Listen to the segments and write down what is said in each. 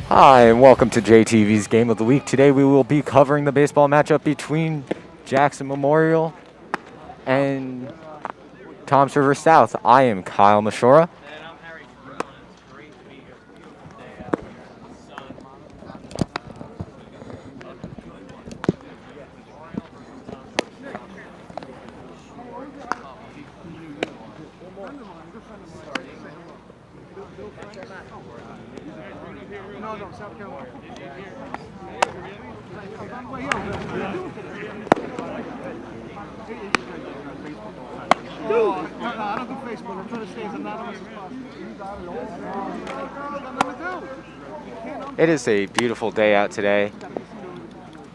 Hi, and welcome to JTV's Game of the Week. Today we will be covering the baseball matchup between Jackson Memorial and Toms River South. I am Kyle Mashora. I don't do Facebook. I'm trying to stay as anonymous as possible. It is a beautiful day out today.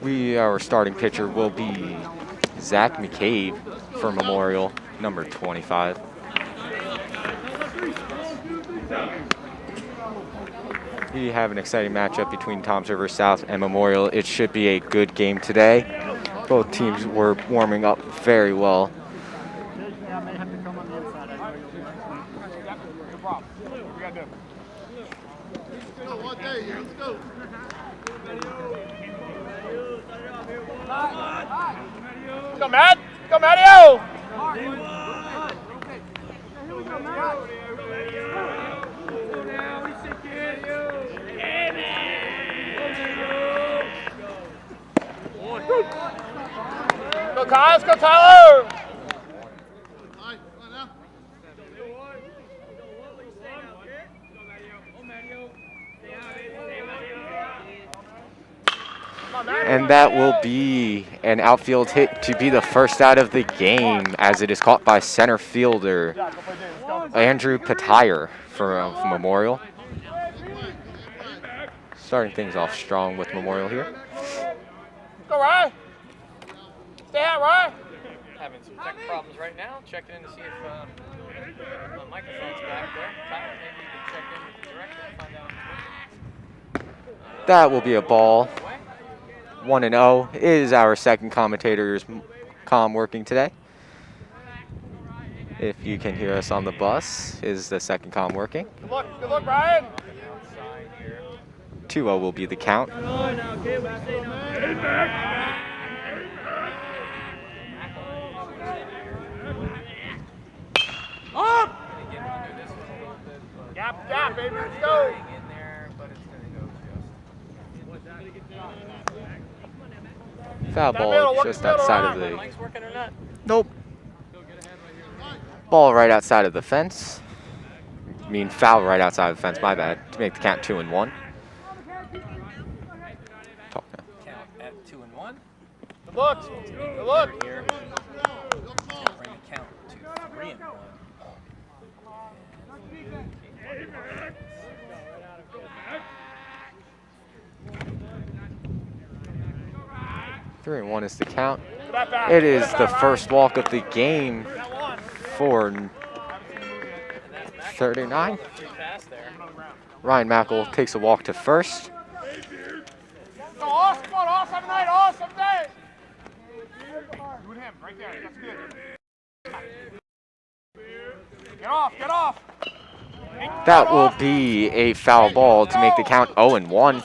Our starting pitcher will be Zach McCabe for Memorial, number 25. We have an exciting matchup between Toms River South and Memorial. It should be a good game today. Both teams were warming up very well. Go, Matt! Go, Mattio! Go, Kyle! Let's go, Tyler! And that will be an outfield hit to be the first out of the game, as it is caught by center fielder Andrew Patire from Memorial. Starting things off strong with Memorial here. Go, Ryan! Stay out, Ryan! Having some tech problems right now. Checking in to see if the microphone's back there. Tyler, maybe you can check in with the director and find out. That will be a ball. 1-0 is our second commentator's comm working today. If you can hear us on the bus, is the second comm working? Good look, Ryan. 2-0 will be the count. Up! Gap, baby, let's go. Foul ball just outside of the... Mike's working or not? Nope. Ball right outside of the fence. I mean, foul right outside of the fence, my bad. To make the count 2-1. Talk now. Count at 2-1. Good look. Good look. Here. Bring the count to 3-1. 3-1 is the count. It is the first walk of the game for 39. Ryan Mackel takes a walk to first. Go, Oz, come on, Oz, have a night, Oz, have a night. You and him, right there, that's good. Get off. That will be a foul ball to make the count 0-1.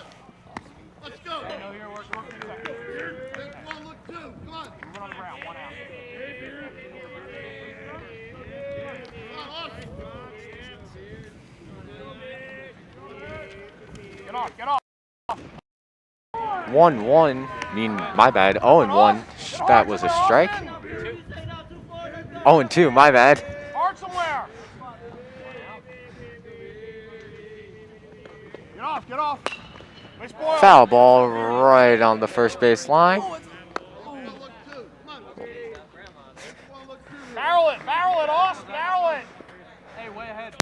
Get off. 1-1, my bad, 0-1. That was a strike. 0-2, my bad. Hard somewhere. Get off. Foul ball right on the first base line. Barrel it, Oz, barrel it. Hey, way ahead.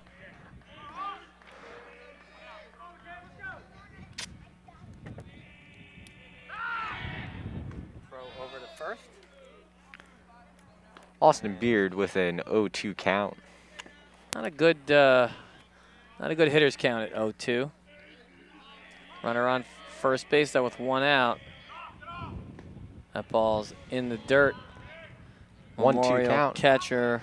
Over to first. Austin Beard with an 0-2 count. Not a good hitter's count at 0-2. Runner on first base, though, with one out. That ball's in the dirt. 1-2 count. Catcher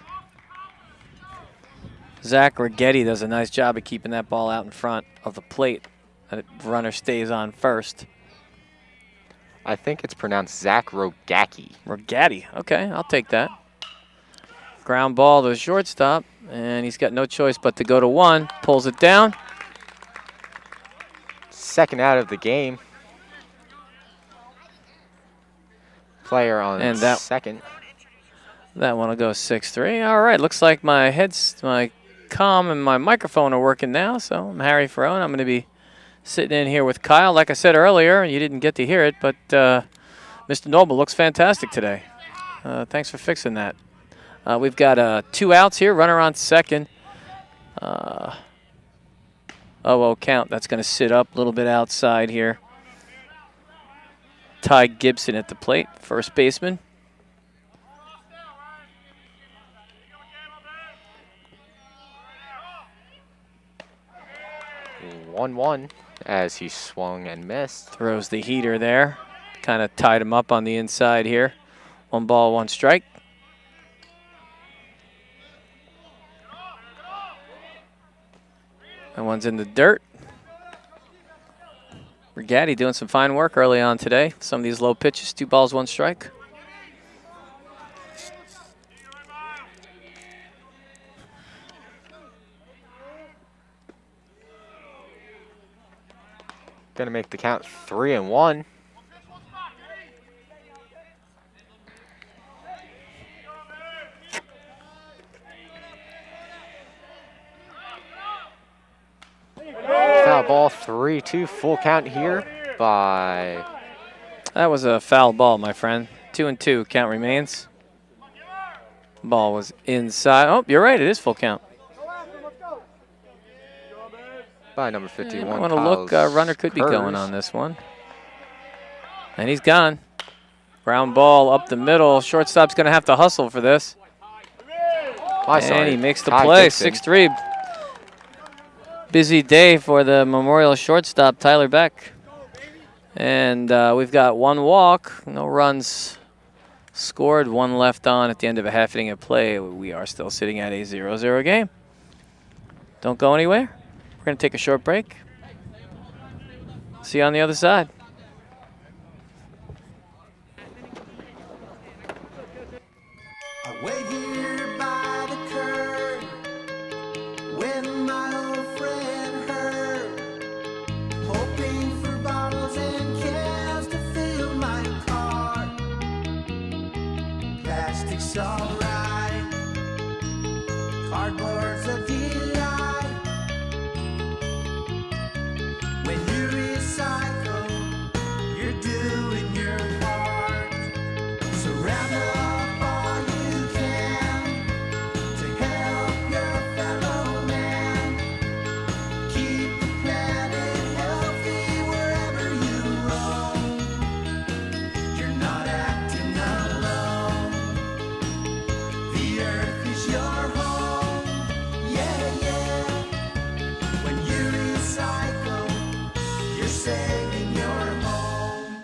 Zach Rigetti does a nice job of keeping that ball out in front of the plate That runner stays on first. I think it's pronounced Zach Rogacki. Rogatti. Okay, I'll take that. Ground ball to the shortstop, and he's got no choice but to go to one. Pulls it down. Second out of the game. Player on And second. That one will go 6-3. All right, looks like my comm and my microphone are working now. So I'm Harry Ferrone. I'm going to be sitting in here with Kyle. Like I said earlier, you didn't get to hear it, but Mr. Noble looks fantastic today. Thanks for fixing that. We've got 2 outs here, runner on second. 0-0 count. That's going to sit up a little bit outside here. Ty Gibson at the plate, first baseman. One as he swung and missed. Throws the heater there. Kind of tied him up on the inside here. 1 ball, 1 strike. That one's in the dirt. Rogatti doing some fine work early on today. Some of these low pitches, 2 balls, 1 strike. Gonna make the count 3-1. Foul ball, 3-2, full count here by... That was a foul ball, my friend. 2-2, count remains. Ball was inside. Oh, you're right, it is full count. By number 51. I want to look, runner could be going on this one. And he's gone. Ground ball up the middle. Shortstop's going to have to hustle for this. And he makes the play, 6-3. Busy day for the Memorial shortstop, Tyler Beck. And we've got 1 walk, no runs scored, 1 left on at the end of a half inning of play. We are still sitting at a 0-0 game. Don't go anywhere. We're going to take a short break. See you on the other side. I wait here by the curb when my old friend heard, hoping for bottles and cans to fill my car. Plastic's alright, cardboard's a delight. When you recycle, you're doing your part. So round up all you can to help your fellow man. Keep the planet healthy wherever you roam. You're not acting alone. The earth is your home. Yeah, yeah. When you recycle, you're saving your home.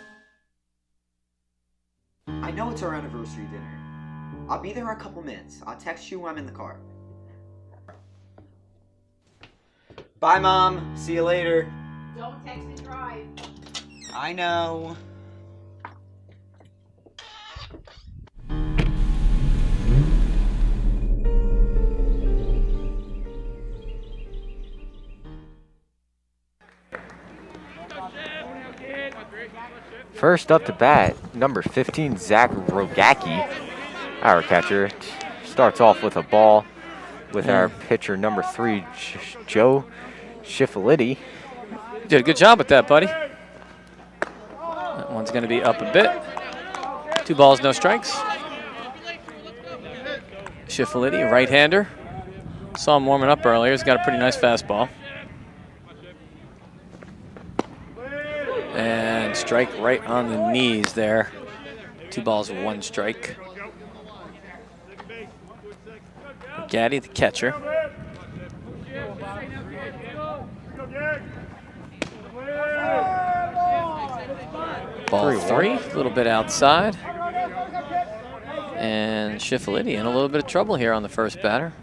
I know it's our anniversary dinner. I'll be there in a couple minutes. I'll text you when I'm in the car. Bye, Mom. See you later. Don't text and drive. I know. First up to bat, number 15, Zach Rogacki, our catcher. Starts off with a ball with our pitcher, number 3, Joe Schiffeliti. Did a good job with that, buddy. That one's going to be up a bit. 2 balls, no strikes. Schiffeliti, right-hander. Saw him warming up earlier. He's got a pretty nice fastball. And strike right on the knees there. 2 balls, 1 strike. Gaddy, the catcher. Ball 3, a little bit outside. And Schiffeliti in a little bit of trouble here on the first batter.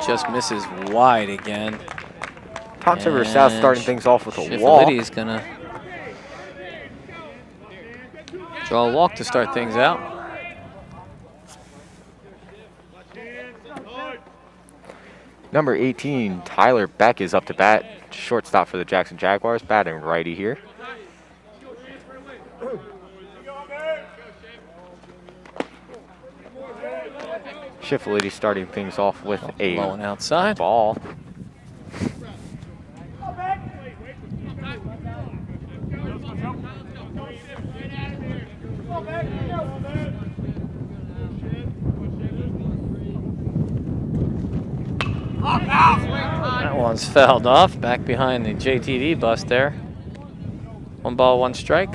just misses wide again. Tom Server South starting things off with a Schiffeliti walk. is gonna draw a walk to start things out. Number 18, Tyler Beck is up to bat. Shortstop for the Jackson Jaguars, batting righty here. Schiffeliti starting things off with a Low and outside. ball. That one's fouled off, back behind the JTV bus there. 1 ball, 1 strike.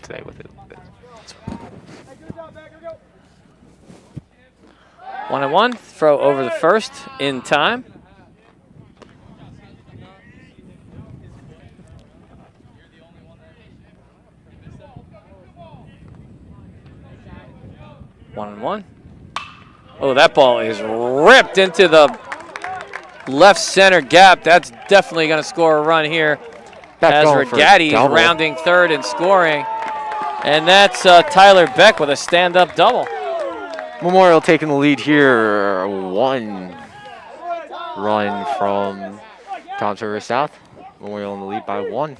Today with it. 1-1, throw over the first in time. One and one. Oh, that ball is ripped into the left center gap. That's definitely going to score a run here. As Regatti is rounding third and scoring. And that's Tyler Beck with a stand-up double. Memorial taking the lead here. 1 run from Tom Server South. Memorial in the lead by 1.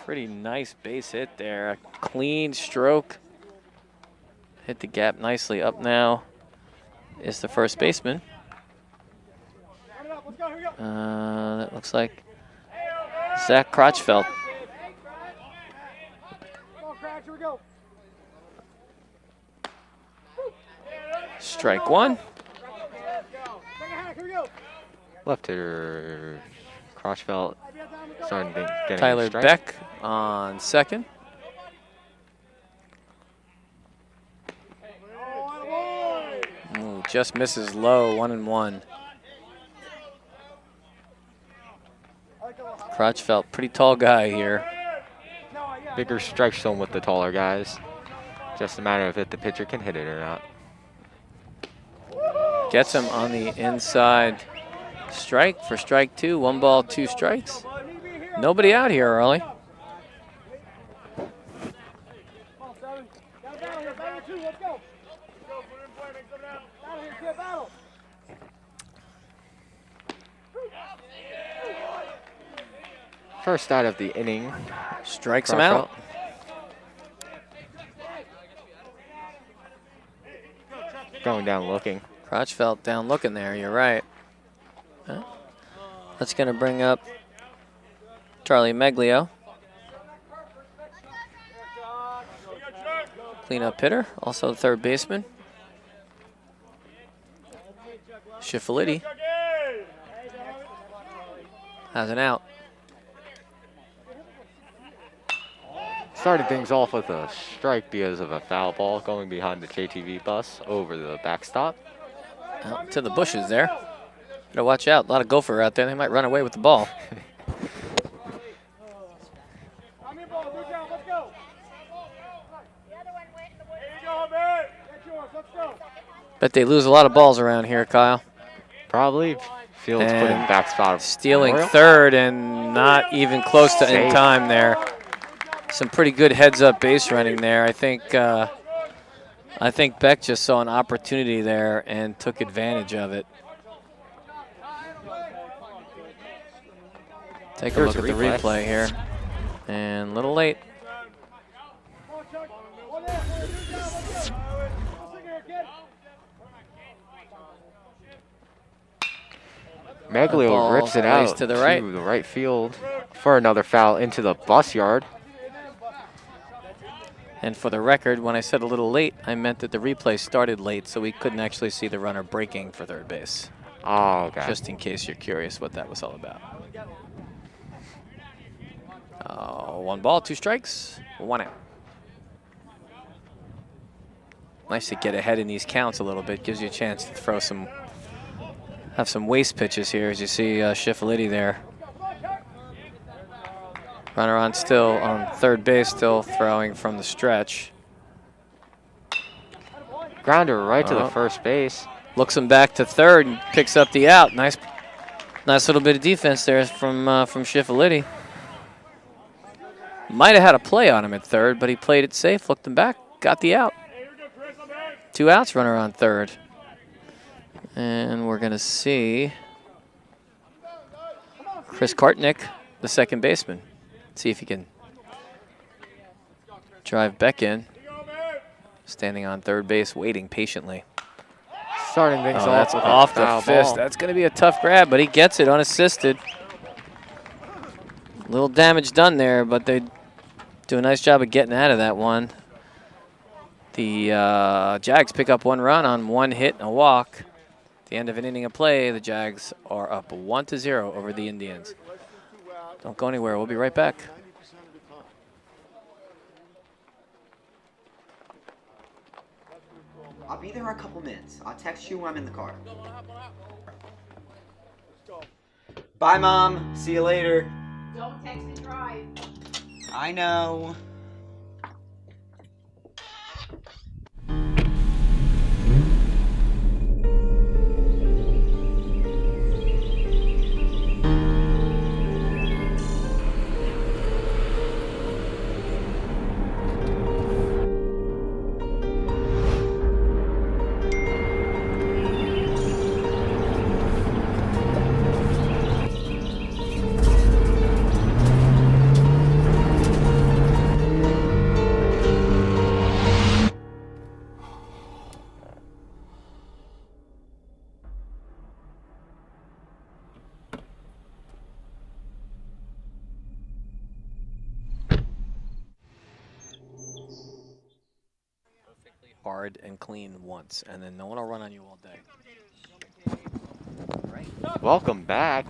Pretty nice base hit there. A clean stroke. Hit the gap nicely. Up now is the first baseman. That looks like Zach Crotchfeld. Strike 1. Left hitter Crotchfeld starting getting Tyler a strike. Beck on second. Ooh, just misses low, 1-1. Crotchfeld, pretty tall guy here. Bigger strike zone with the taller guys. Just a matter of if the pitcher can hit it or not. Gets him on the inside. Strike for strike 2. 1 ball, 2 strikes. Nobody out here early. First out of the inning. Strikes him out. Going down looking. Crotchfeld down looking there, you're right. Huh? That's going to bring up Charlie Meglio. Cleanup hitter, also the third baseman. Schiffeliti has an out. Started things off with a strike because of a foul ball going behind the JTV bus over the backstop. Out to the bushes there. Better watch out. A lot of gopher out there. They might run away with the ball. Bet they lose a lot of balls around here, Kyle. Probably. Fields put in backstop. Stealing Memorial. third and not even close to in time there. Some pretty good heads-up base running there. I think Beck just saw an opportunity there and took advantage of it. Take a look at the replay here. And a little late. Meglio rips it out to the right. to the right field for another foul into the bus yard. And for the record, when I said a little late, I meant that the replay started late, so we couldn't actually see the runner breaking for third base. Oh, okay. Just in case you're curious what that was all about. 1 ball, 2 strikes, 1 out. Nice to get ahead in these counts a little bit. Gives you a chance to throw have some waste pitches here, as you see Schiffeliti there Runner on still on third base, still throwing from the stretch. Grounder right to the Oh. first base. Looks him back to third and picks up the out. Nice little bit of defense there from Schiffoliti. Might have had a play on him at third, but he played it safe, looked him back, got the out. 2 outs, runner on third. And we're going to see Chris Kartnick, the second baseman. See if he can drive Beck in. Standing on third base, waiting patiently. Starting things off. That's with a off the foul fist. ball. That's going to be a tough grab, but he gets it unassisted. Little damage done there, but they do a nice job of getting out of that one. The Jags pick up 1 run on 1 hit and a walk. At the end of an inning of play, the Jags are up 1-0 over the Indians. Don't go anywhere. We'll be right back. I'll be there in a couple minutes. I'll text you when I'm in the car. Bye, Mom. See you later. Don't text and drive. I know. Hard and clean once, and then no one will run on you all day. Welcome back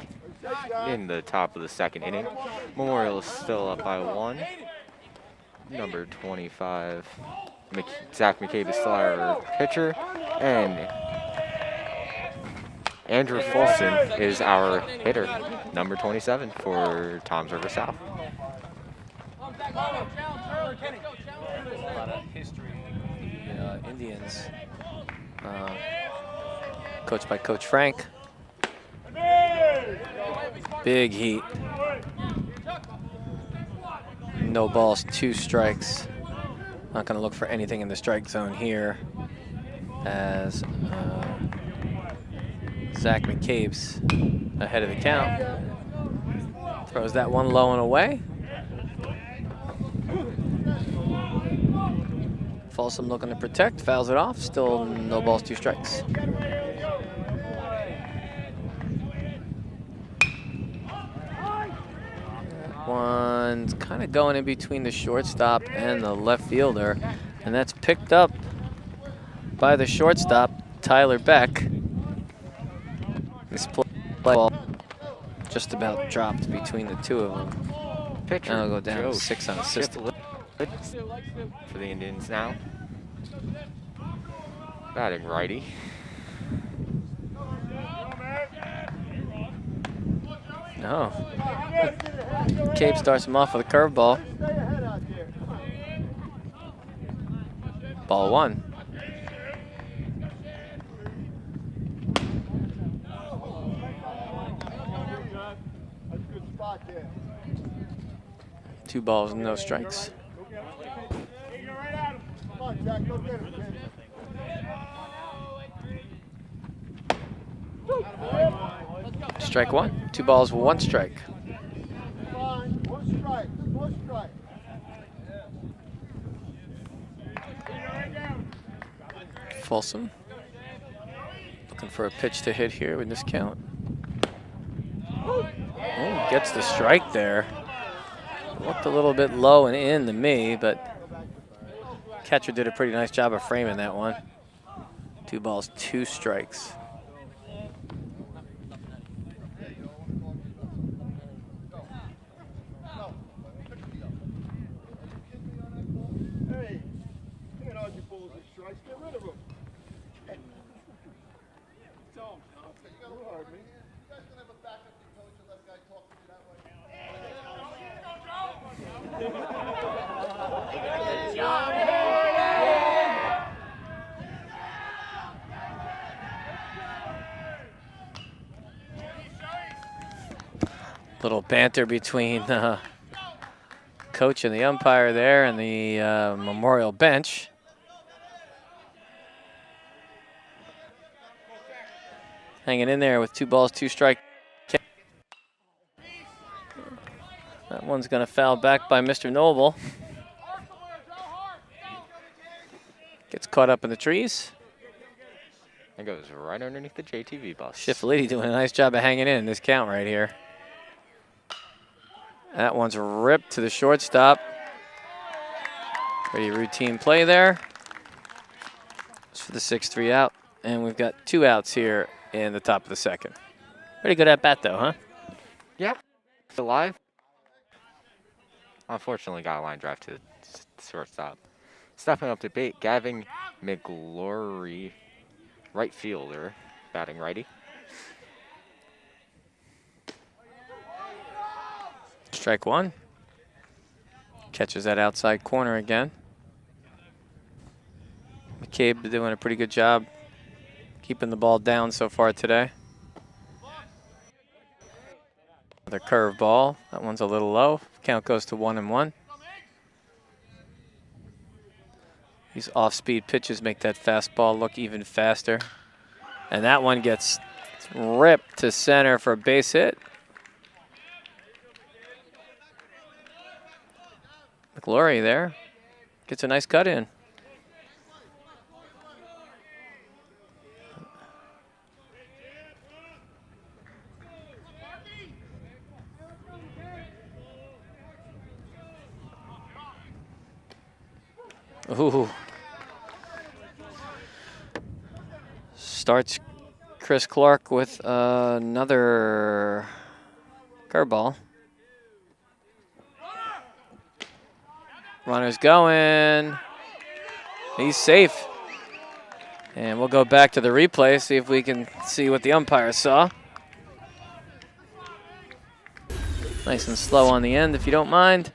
in the top of the second inning. Memorial is still up by 1. Number 25, Zach McCabe is still our pitcher, and Andrew Folson is our hitter, number 27 for Toms River South. A lot of history with the Indians, coached by Coach Frank. Big heat. No balls, 2 strikes. Not going to look for anything in the strike zone here, as Zach McCabe's ahead of the count. Throws that one low and away. Folsom looking to protect, fouls it off. Still no balls, 2 strikes. One's kind of going in between the shortstop and the left fielder, and that's picked up by the shortstop, Tyler Beck. This ball just about dropped between the 2 of them. Pitcher Now it'll go down Joe to 6 unassisted. for the Indians now. Batting righty. No. Cape starts him off with a curveball. Ball 1. Two balls, no strikes. Strike 1. 2 balls, 1 strike. Folsom looking for a pitch to hit here with this count. Oh, gets the strike there. Looked a little bit low and in to me, but catcher did a pretty nice job of framing that one. 2 balls, 2 strikes. Little banter between coach and the umpire there and the Memorial bench. Hanging in there with 2 balls, 2 strikes. That one's going to foul back by Mr. Noble. Gets caught up in the trees. And goes right underneath the JTV bus. Shifley doing a nice job of hanging in this count right here. That one's ripped to the shortstop. Pretty routine play there. It's for the 6-3 out. And we've got 2 outs here in the top of the second. Pretty good at bat though, huh? Yeah. Still alive. Unfortunately got a line drive to the shortstop. Stepping up to bait, Gavin McGlory, right fielder, batting righty. Strike 1. Catches that outside corner again. McCabe doing a pretty good job keeping the ball down so far today. Another curve ball. That one's a little low. Count goes to 1-1. These off-speed pitches make that fastball look even faster. And that one gets ripped to center for a base hit. McGlory there gets a nice cut in. Ooh. Starts Chris Clark with another curveball. Runner's going. He's safe. And we'll go back to the replay, see if we can see what the umpire saw. Nice and slow on the end, if you don't mind.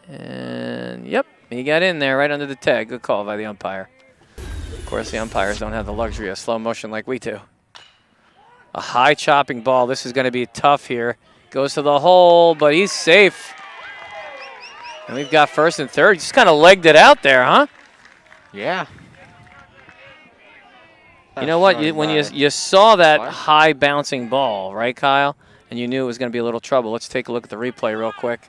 And, yep, he got in there right under the tag. Good call by the umpire. Of course, the umpires don't have the luxury of slow motion like we do. A high chopping ball. This is going to be tough here. Goes to the hole, but he's safe. And we've got first and third. Just kind of legged it out there, huh? Yeah. You know what? When you saw that high bouncing ball, right, Kyle? And you knew it was going to be a little trouble. Let's take a look at the replay real quick.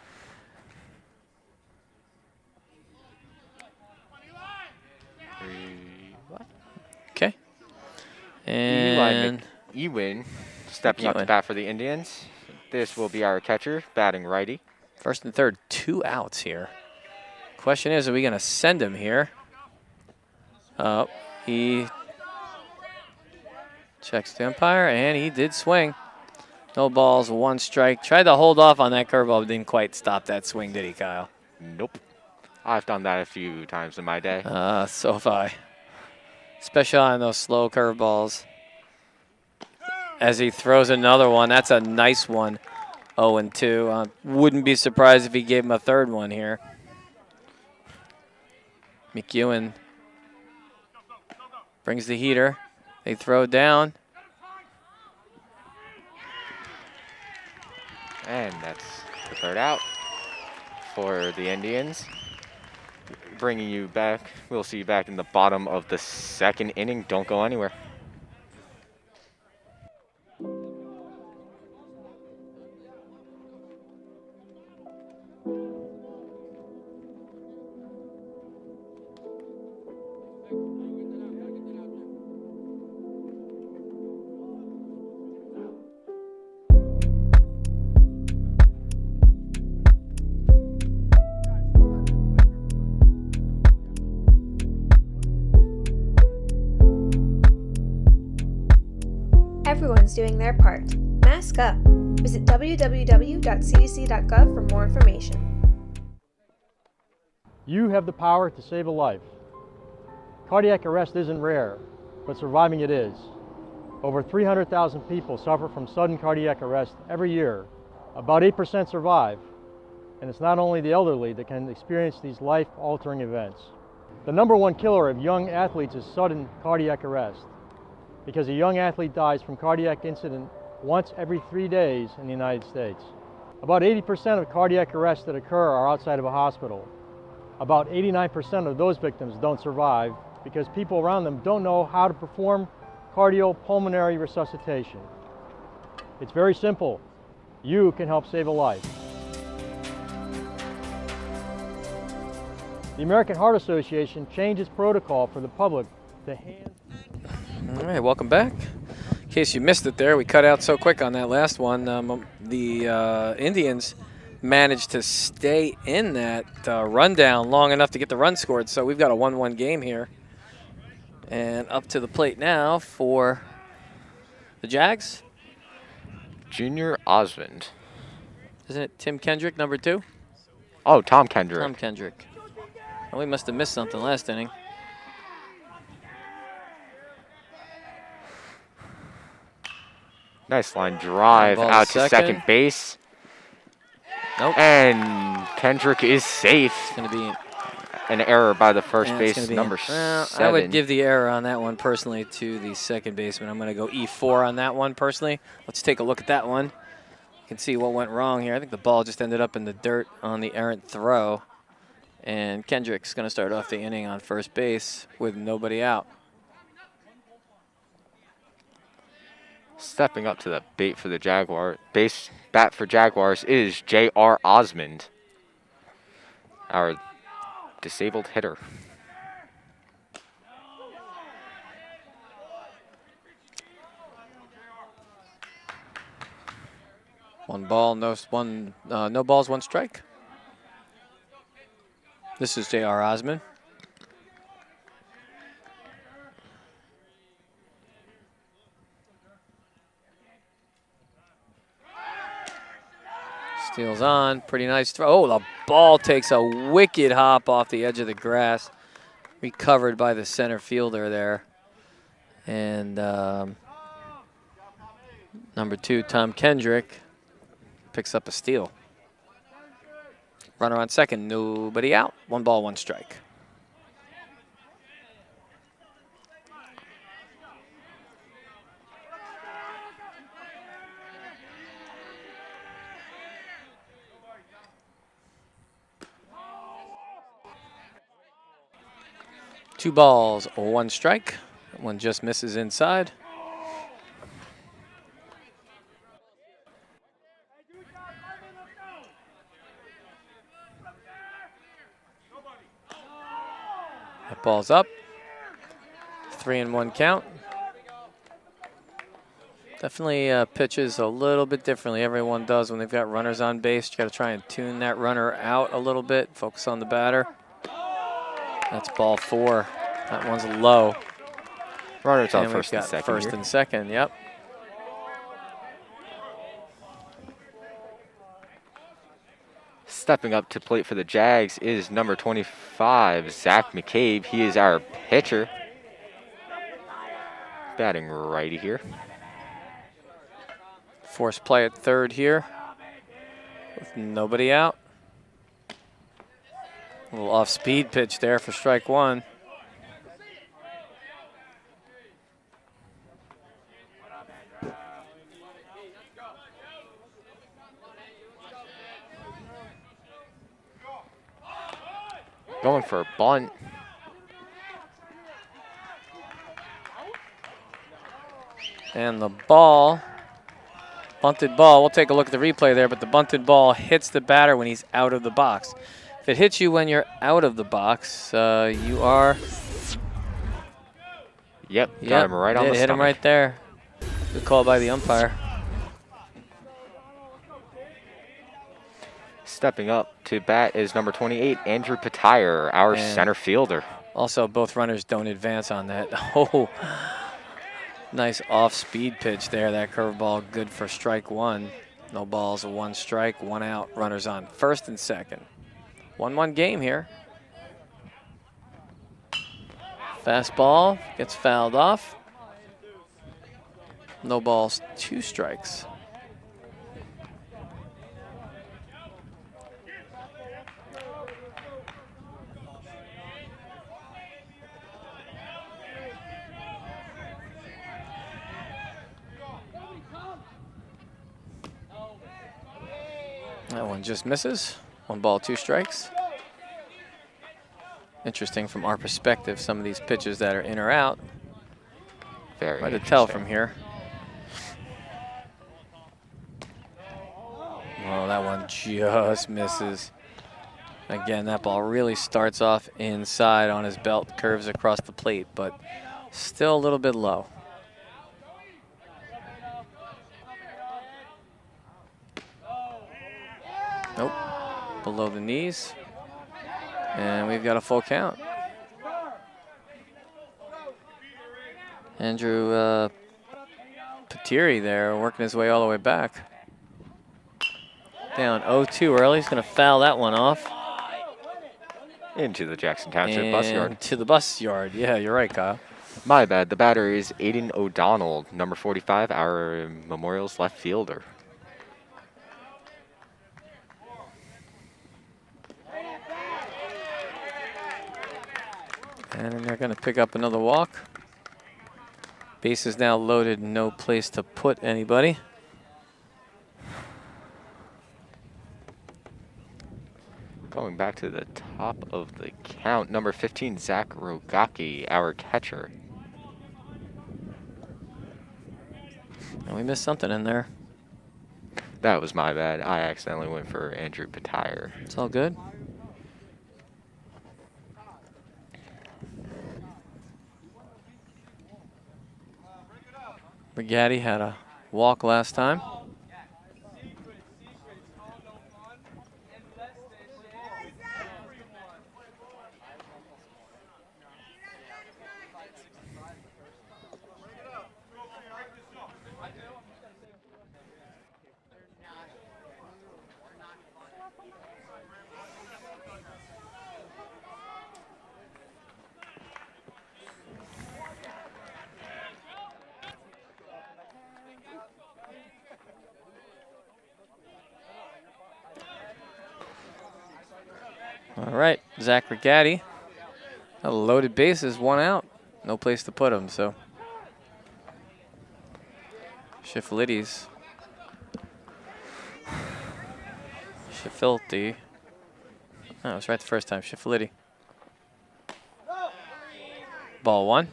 Okay. And Ewin stepping up to bat for the Indians. This will be our catcher, batting righty. First and third, 2 outs here. Question is, are we going to send him here? He checks the umpire, and he did swing. No balls, 1 strike. Tried to hold off on that curveball, but didn't quite stop that swing, did he, Kyle? Nope. I've done that a few times in my day. So have I. Especially on those slow curveballs. As he throws another one, that's a nice one. 0-2. Wouldn't be surprised if he gave him a third one here. McEwen brings the heater. They throw down. And that's the third out for the Indians. Bringing you back. We'll see you back in the bottom of the second inning. Don't go anywhere. Everyone's doing their part. Mask up. Visit www.cdc.gov for more information. You have the power to save a life. Cardiac arrest isn't rare, but surviving it is. Over 300,000 people suffer from sudden cardiac arrest every year, About 8% survive, and it's not only the elderly that can experience these life-altering events. The #1 killer of young athletes is sudden cardiac arrest, because a young athlete dies from cardiac incident once every 3 days in the United States. About 80% of cardiac arrests that occur are outside of a hospital. About 89% of those victims don't survive because people around them don't know how to perform cardiopulmonary resuscitation. It's very simple. You can help save a life. The American Heart Association changed its protocol for the public to hand. All right, welcome back. In case you missed it there, we cut out so quick on that last one. The Indians managed to stay in that rundown long enough to get the run scored, so we've got a 1-1 game here. And up to the plate now for the Jags. Junior Osmond. Isn't it Tim Kendrick, #2? Oh, Tom Kendrick. Tom Kendrick. Oh, we must have missed something last inning. Nice line drive Ball to out to second. second base. Nope. And Kendrick is safe. It's going to be An error by the first Yeah, it's base, gonna be number well, 7. I would give the error on that one personally to the second baseman. I'm going to go E4 on that one personally. Let's take a look at that one. You can see what went wrong here. I think the ball just ended up in the dirt on the errant throw. And Kendrick's going to start off the inning on first base with nobody out. Stepping up to the bait for the bat for Jaguars is J.R. Osmond, our disabled hitter. No balls, one strike. This is J.R. Osmond. Steals on, pretty nice throw. Oh, the ball takes a wicked hop off the edge of the grass. Recovered by the center fielder there. And #2, Tom Kendrick, picks up a steal. Runner on second, nobody out. 1 ball, 1 strike. Two balls, 1 strike. One just misses inside. That ball's up. 3-1 count. Definitely pitches a little bit differently. Everyone does when they've got runners on base. You got to try and tune that runner out a little bit. Focus on the batter. That's ball 4. That one's low. Runners on And first we've and got second. first here. and second, yep. Stepping up to plate for the Jags is number 25, Zach McCabe. He is our pitcher. Batting righty here. Force play at third here with nobody out. A little off-speed pitch there for strike 1. Going for a bunt. And the ball, bunted ball, we'll take a look at the replay there, but the bunted ball hits the batter when he's out of the box. If it hits you when you're out of the box, you are... Yep, got him right on the hit him stomach. right there. Good call by the umpire. Stepping up to bat is number 28, Andrew Patire, our And center fielder. Also, both runners don't advance on that. Oh, nice off-speed pitch there. That curveball good for strike 1. No balls, 1 strike, 1 out. Runners on first and second. 1-1 game here. Fastball gets fouled off. No balls, 2 strikes. That one just misses. 1 ball, 2 strikes. Interesting from our perspective, some of these pitches that are in or out. Very Hard to tell interesting. from here. Oh, that one just misses. Again, that ball really starts off inside on his belt, curves across the plate, but still a little bit low. Nope, below the knees. And we've got a full count. Andrew Patiri there working his way all the way back. Down 0-2 early. He's going to foul that one off. Into the Jackson Township bus yard. To the bus yard. Yeah, you're right, Kyle. My bad. The batter is Aiden O'Donnell, number 45, our Memorial's left fielder. And they're going to pick up another walk. Base is now loaded, no place to put anybody. Going back to the top of the count, number 15, Zach Rogaki, our catcher. And we missed something in there. That was my bad. I accidentally went for Andrew Patire. It's all good. Brigatti had a walk last time. All right, Zach Brigatti. A loaded bases, 1 out. No place to put him, so. Shiflidis. Shifilti. Oh, I was right the first time. Shiflidi. Ball 1.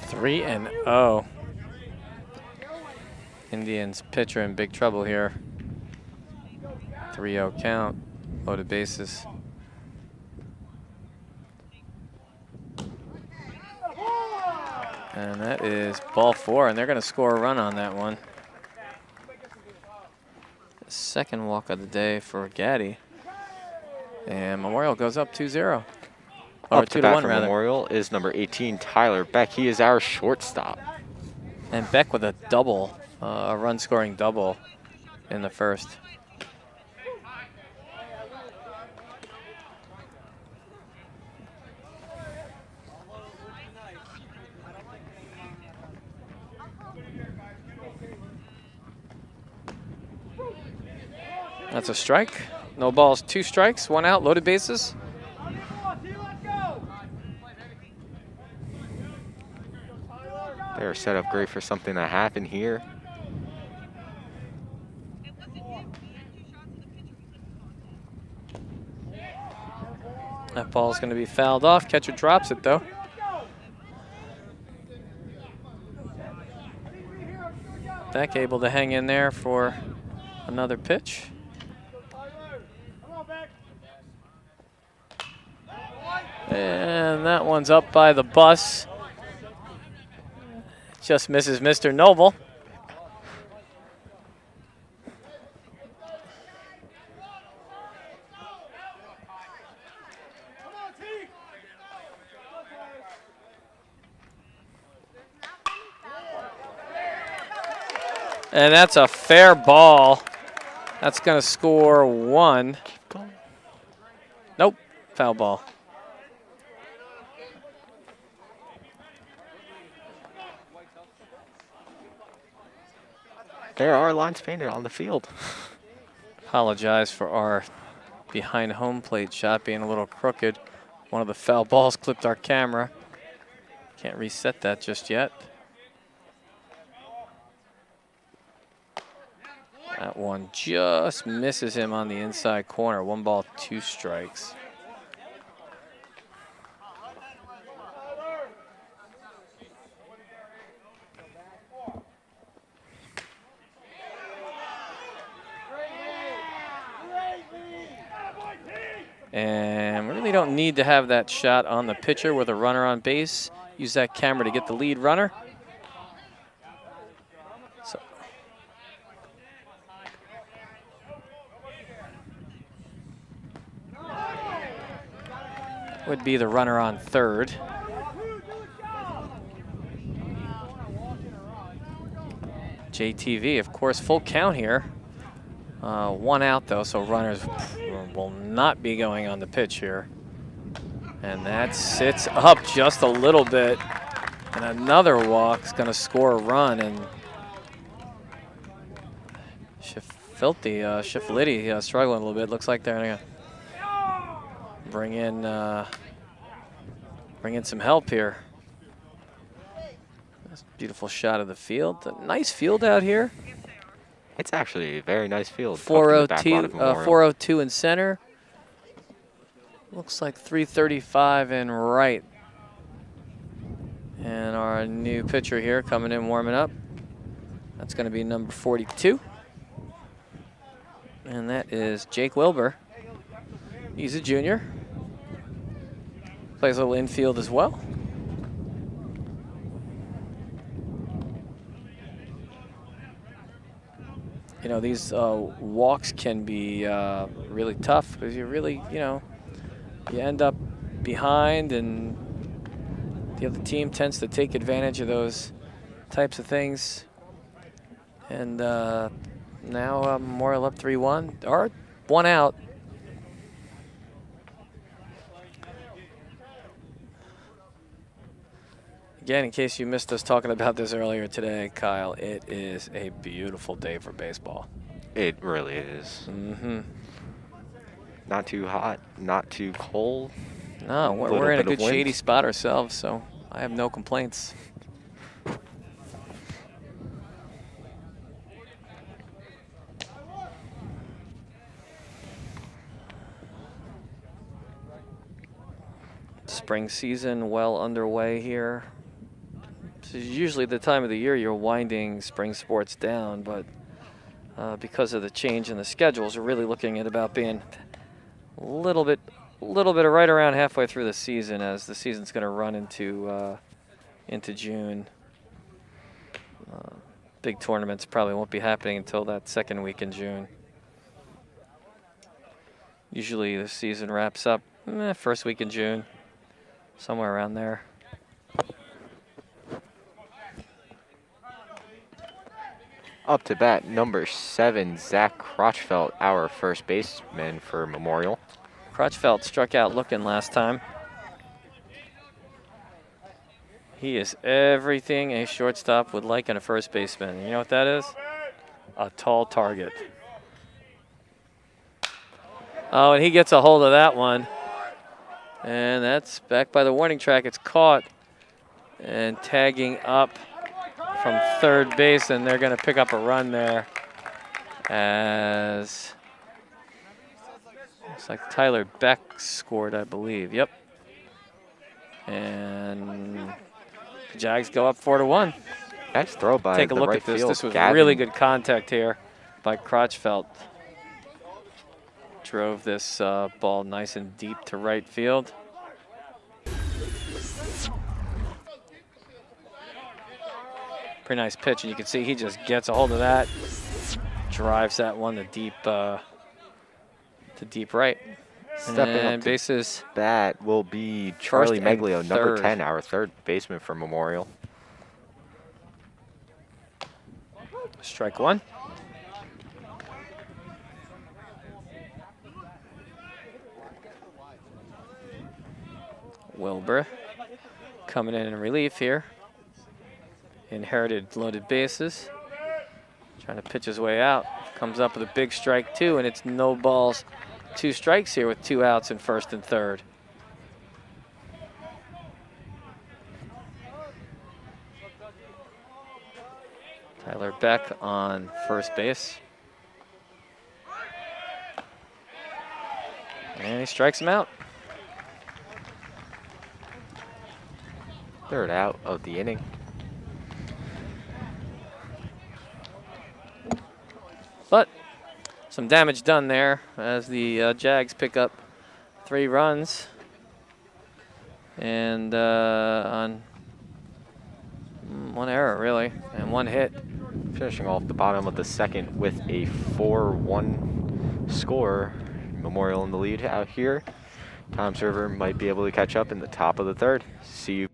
Three and 0. Indians pitcher in big trouble here. 3-0 count, loaded bases. And that is ball 4, and they're going to score a run on that one. Second walk of the day for Gaddy. And Memorial goes up 2-0. Or Up to bat 2-1 for rather. Memorial is number 18, Tyler Beck. He is our shortstop. And Beck with a double, a run-scoring double in the first. That's a strike. No balls, 2 strikes, 1 out, loaded bases. They are set up great for something that happened here. That ball's going to be fouled off. Catcher drops it, though. Beck able to hang in there for another pitch. And that one's up by the bus. Just misses Mr. Noble. And that's a fair ball. That's going to score 1. Nope, foul ball. There are lines painted on the field. Apologize for our behind home plate shot being a little crooked. One of the foul balls clipped our camera. Can't reset that just yet. That one just misses him on the inside corner. 1 ball, 2 strikes. And we really don't need to have that shot on the pitcher with a runner on base. Use that camera to get the lead runner. So would be the runner on third. JTV, of course, full count here. 1 out though, so runners will not be going on the pitch here. And that sits up just a little bit. And another walk's gonna score a run. And Shiflity struggling a little bit. Looks like they're gonna bring in some help here. That's a beautiful shot of the field. A nice field out here. It's actually a very nice field. 402 in center. Looks like 335 in right. And our new pitcher here coming in, warming up. That's going to be number 42. And that is Jake Wilbur. He's a junior. Plays a little infield as well. You know, these walks can be really tough because you really, you end up behind and the other team tends to take advantage of those types of things. And now Memorial up 3-1, or 1 out. Again, in case you missed us talking about this earlier today, Kyle, it is a beautiful day for baseball. It really is. Mm-hmm. Not too hot, not too cold. No, we're in a good shady spot ourselves, so I have no complaints. Spring season well underway here. This is usually the time of the year you're winding spring sports down, but because of the change in the schedules, we're really looking at about being a little bit of right around halfway through the season, as the season's going to run into June. Big tournaments probably won't be happening until that second week in June. Usually the season wraps up first week in June, somewhere around there. Up to bat, number 7, Zach Crotchfeld, our first baseman for Memorial. Crotchfeld struck out looking last time. He is everything a shortstop would like in a first baseman. You know what that is? A tall target. Oh, and he gets a hold of that one. And that's back by the warning track. It's caught and tagging up from third base, and they're going to pick up a run there as looks like Tyler Beck scored, I believe. Yep. And the Jags go up 4-1. Nice throw by Take a the look right at this. field. This was Gavin. really good contact here by Crotchfeld. Drove this ball nice and deep to right field. Pretty nice pitch, and you can see he just gets a hold of that, drives that one to deep right. Stepping and up to bases. bat will be Charlie and Meglio, number third. 10, our third baseman for Memorial. Strike one. Wilbur coming in relief here. Inherited loaded bases. Trying to pitch his way out. Comes up with a big strike, too, and it's no balls, 2 strikes here with 2 outs in first and third. Tyler Beck on first base. And he strikes him out. Third out of the inning. But some damage done there as the Jags pick up 3 runs. And on 1 error, really, and 1 hit. Finishing off the bottom of the second with a 4-1 score. Memorial in the lead out here. Tom Server might be able to catch up in the top of the third. See you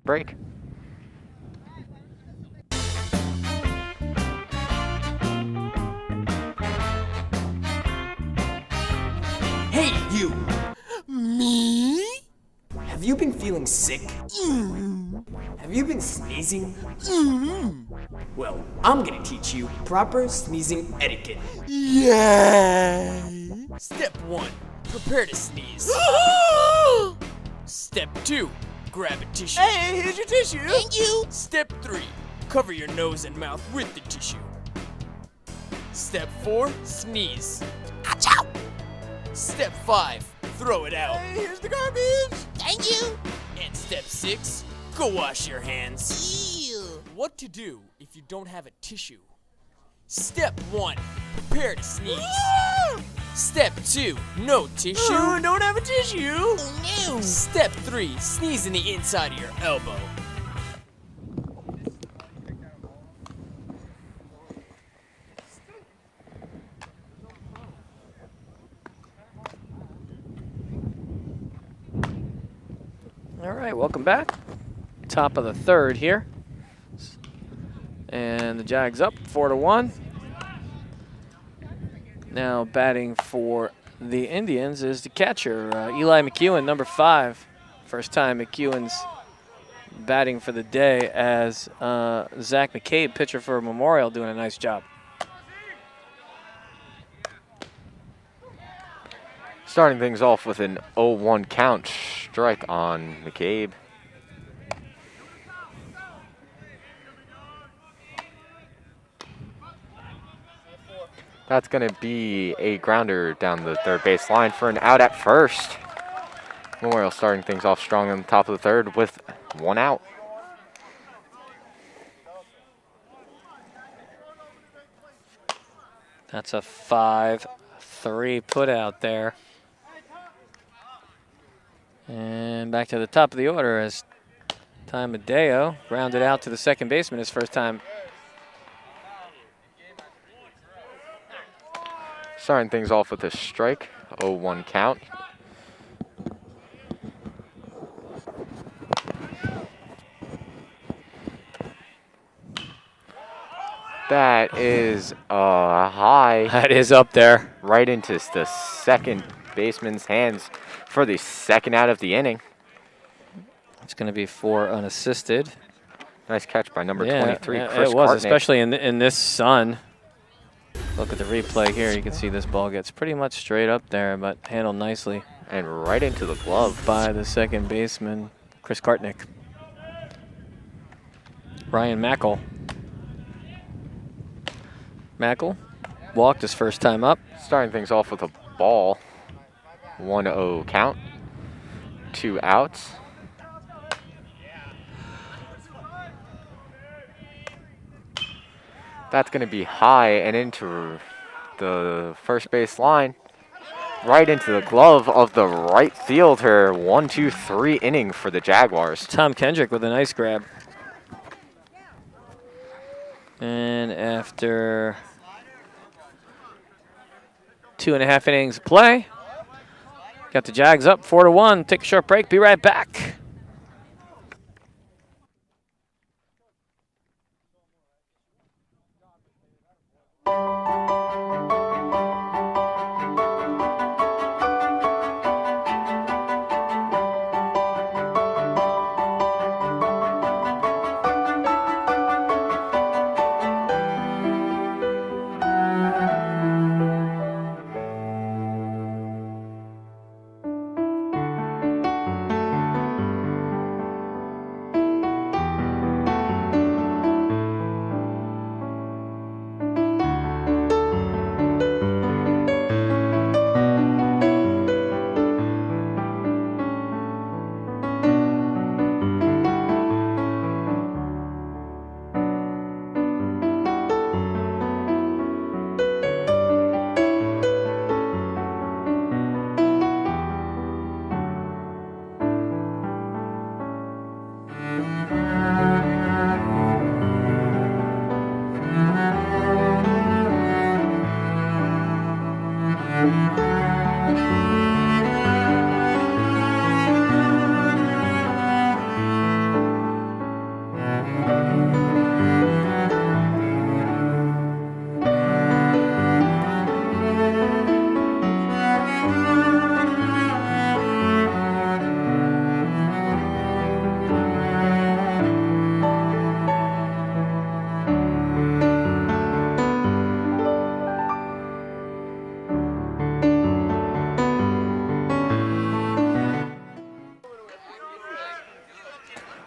break. Hey, you! Me? Have you been feeling sick? Have you been sneezing? Well, I'm gonna teach you proper sneezing etiquette. Yay! Step 1, prepare to sneeze. Step 2, grab a tissue. Hey, here's your tissue. Thank you. Step 3, cover your nose and mouth with the tissue. Step 4, sneeze. Achoo! Step 5, throw it out. Hey, here's the garbage. Thank you. And step 6, go wash your hands. Ew. What to do if you don't have a tissue? Step 1, prepare to sneeze. Step 2, no tissue. Don't have a tissue. Oh, no. Step 3, sneeze in the inside of your elbow. All right, welcome back. Top of the third here. And the Jags up 4-1. Now batting for the Indians is the catcher, Eli McEwen, number 5. First time McEwen's batting for the day as Zach McCabe, pitcher for Memorial, doing a nice job. Starting things off with an 0-1 count, strike on McCabe. That's going to be a grounder down the third base line for an out at first. Memorial starting things off strong on the top of the third with 1 out. That's a 5-3 put out there. And back to the top of the order as Ty Medeo grounded out to the second baseman his first time. Starting things off with a strike, 0-1 count. That is high. That is up there. Right into the second baseman's hands for the second out of the inning. It's going to be 4 unassisted. Nice catch by number 23, Chris it was, Kartnick. especially in this sun. Look at the replay here. You can see this ball gets pretty much straight up there, but handled nicely. And right into the glove by the second baseman, Chris Kartnick. Ryan Mackel. Mackel walked his first time up. Starting things off with a ball. 1-0 count. 2 outs. That's going to be high and into the first base line. Right into the glove of the right fielder. 1-2-3 inning for the Jaguars. Tom Kendrick with a nice grab. And after 2.5 innings of play, got the Jags up 4-1. Take a short break. Be right back.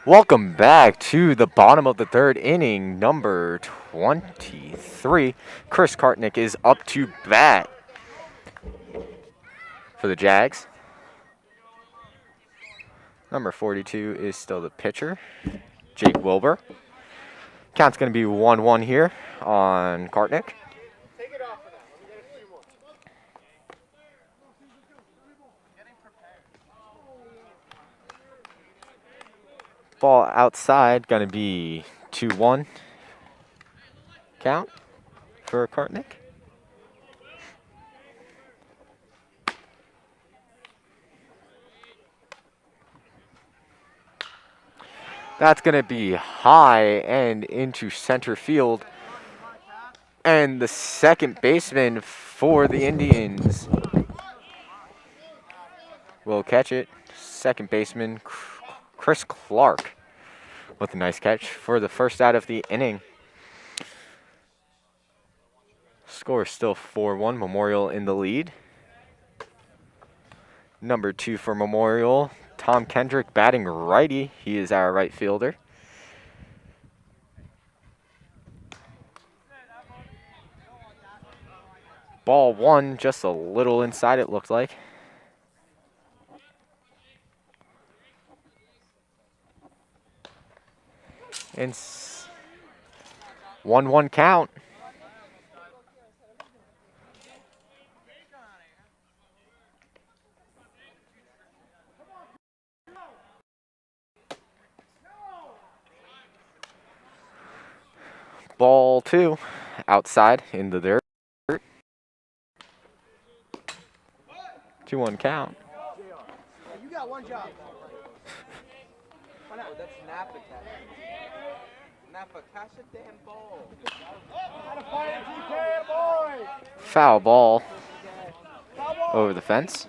Welcome back to the bottom of the third inning, number 23. Chris Kartnick is up to bat for the Jags. Number 42 is still the pitcher, Jake Wilbur. Count's going to be 1-1 here on Kartnick. Ball outside, going to be 2-1 count for Kartnick. That's going to be high and into center field. And the second baseman for the Indians will catch it. Second baseman, Chris Clark, with a nice catch for the first out of the inning. Score is still 4-1, Memorial in the lead. Number 2 for Memorial, Tom Kendrick, batting righty. He is our right fielder. Ball 1, just a little inside it looked like. And 1-1 count. Ball 2, outside in the dirt. 2-1 count. You got one job. That's Napa. Napa, catch the damn ball. Foul ball over the fence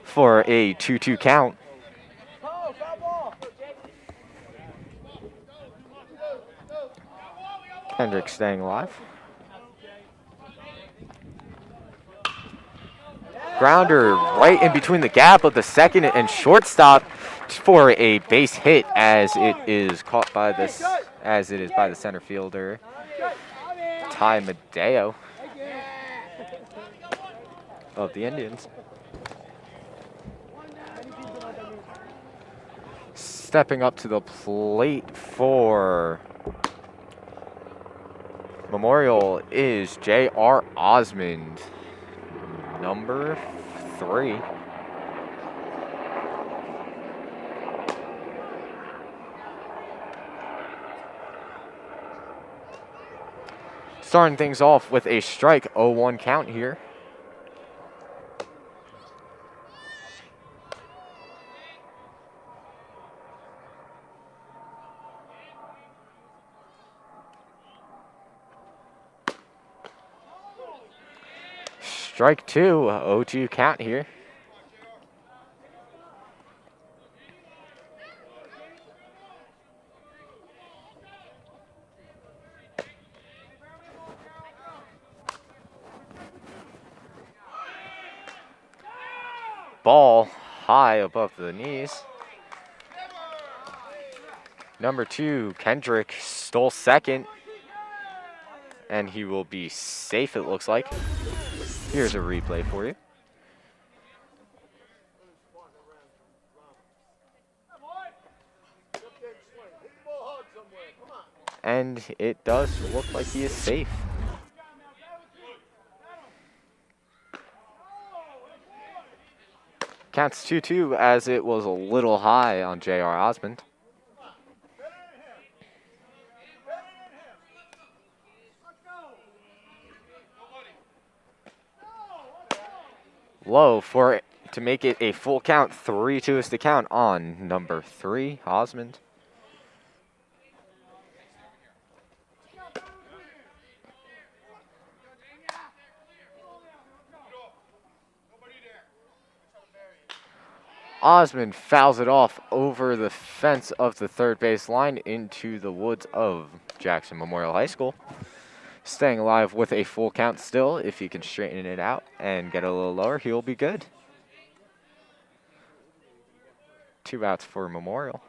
for a 2-2 count. Kendrick staying alive. Grounder right in between the gap of the second and shortstop for a base hit, as it is caught by this, as it is by the center fielder, Ty Medeo of the Indians. Stepping up to the plate for Memorial is J.R. Osmond, number 3. Starting things off with a strike, 0-1 count here. Strike 2, 0-2 count here. Ball high above the knees. Number 2, Kendrick, stole second, and he will be safe, it looks like. Here's a replay for you. And it does look like he is safe. Counts 2-2, as it was a little high on J.R. Osmond. low to make it a full count. 3-2 is the count on number 3, Osmond. Osmond fouls it off over the fence of the third base line into the woods of Jackson Memorial High School. Staying alive with a full count still. If he can straighten it out and get a little lower, he'll be good. 2 outs for Memorial.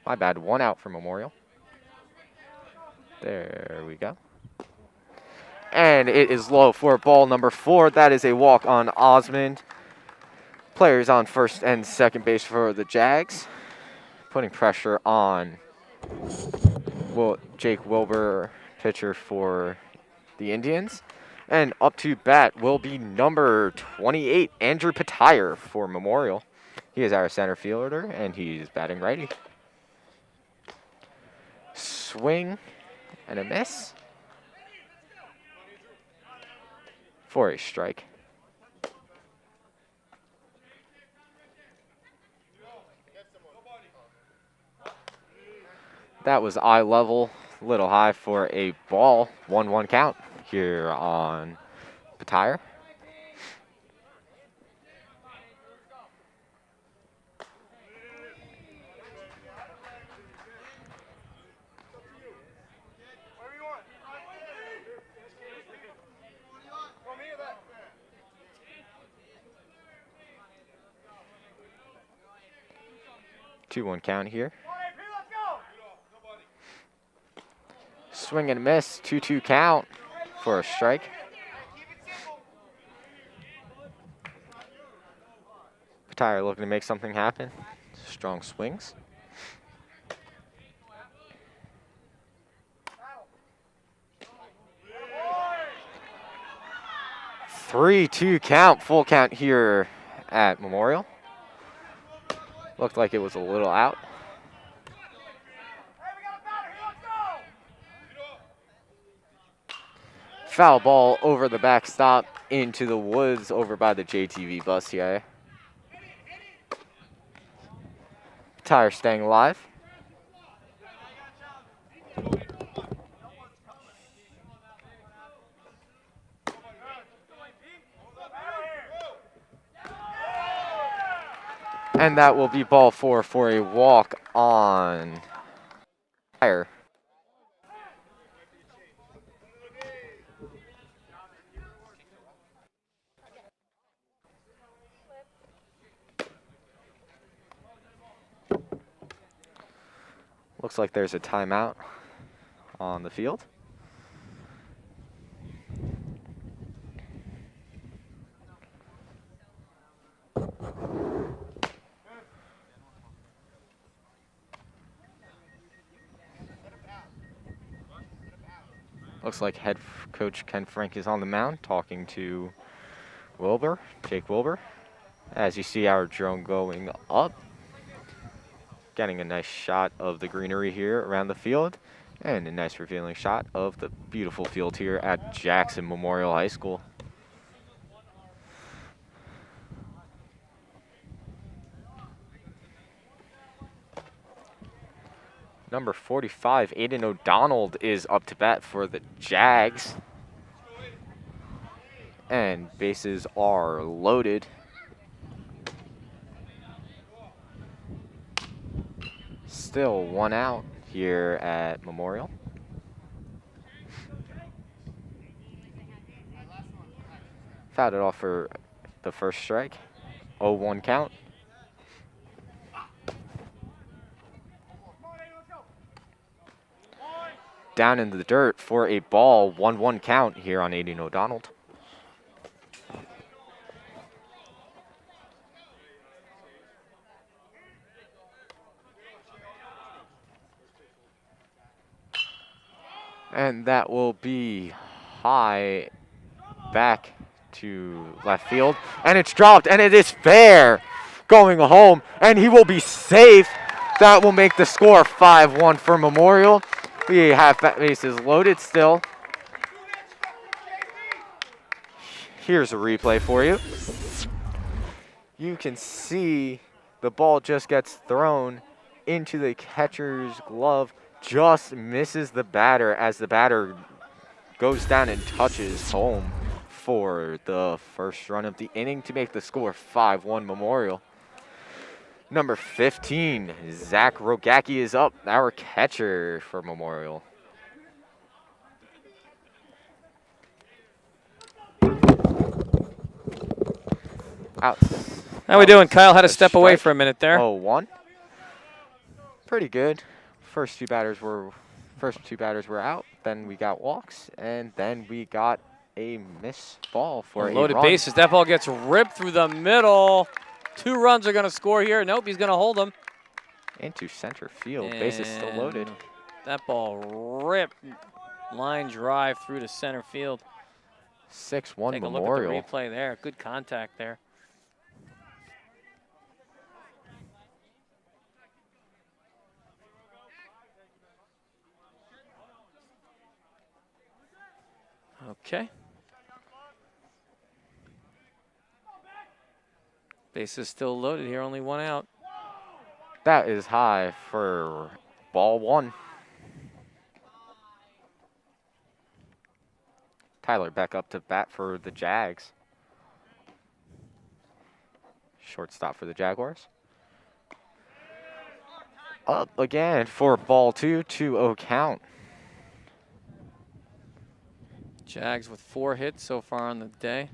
My bad, 1 out for Memorial. There we go. And it is low for ball number 4. That is a walk on Osmond. Players on first and second base for the Jags. Putting pressure on Jake Wilbur, pitcher for the Indians. And up to bat will be number 28, Andrew Patire for Memorial. He is our center fielder, and he's batting righty. Swing and a miss for a strike. That was eye level, little high for a ball. 1-1 count here on Patire. Two 2-1 count here. Swing and a miss, 2-2 count for a strike. Patire looking to make something happen. Strong swings. Three-two count, full count here at Memorial. Looked like it was a little out. Foul ball over the backstop into the woods over by the JTV bus here. Patire staying alive. And that will be ball 4 for a walk on Patire. Looks like there's a timeout on the field. Looks like head coach Ken Frank is on the mound talking to Wilbur, Jake Wilbur. As you see our drone going up. Getting a nice shot of the greenery here around the field and a nice revealing shot of the beautiful field here at Jackson Memorial High School. Number 45, Aiden O'Donnell is up to bat for the Jags. And bases are loaded. Still 1 out here at Memorial. Fouled it off for the first strike. 0-1 count. Down into the dirt for a ball. 1-1 count here on Aiden O'Donnell. And that will be high back to left field. And it's dropped, and it is fair going home, and he will be safe. That will make the score 5-1 for Memorial. We have bases loaded still. Here's a replay for you. You can see the ball just gets thrown into the catcher's glove, just misses the batter as the batter goes down and touches home for the first run of the inning to make the score 5-1 Memorial. Number 15, Zach Rogacki is up, our catcher for Memorial. Out. How we doing? Kyle had to step away for a minute there. 0-1. Pretty good. First two batters were out. Then we got walks, and then we got a missed ball for a loaded run. bases. That ball gets ripped through the middle. 2 runs are going to score here. Nope, he's going to hold them. Into center field. Bases still loaded. That ball ripped line drive through to center field. 6-1 Take Memorial. a look at the replay there. Good contact there. Okay. Bases still loaded here, only 1 out. That is high for ball 1. Tyler back up to bat for the Jags. Shortstop for the Jaguars. Up again for ball 2, 2-0 count. Jags with 4 hits so far on the day.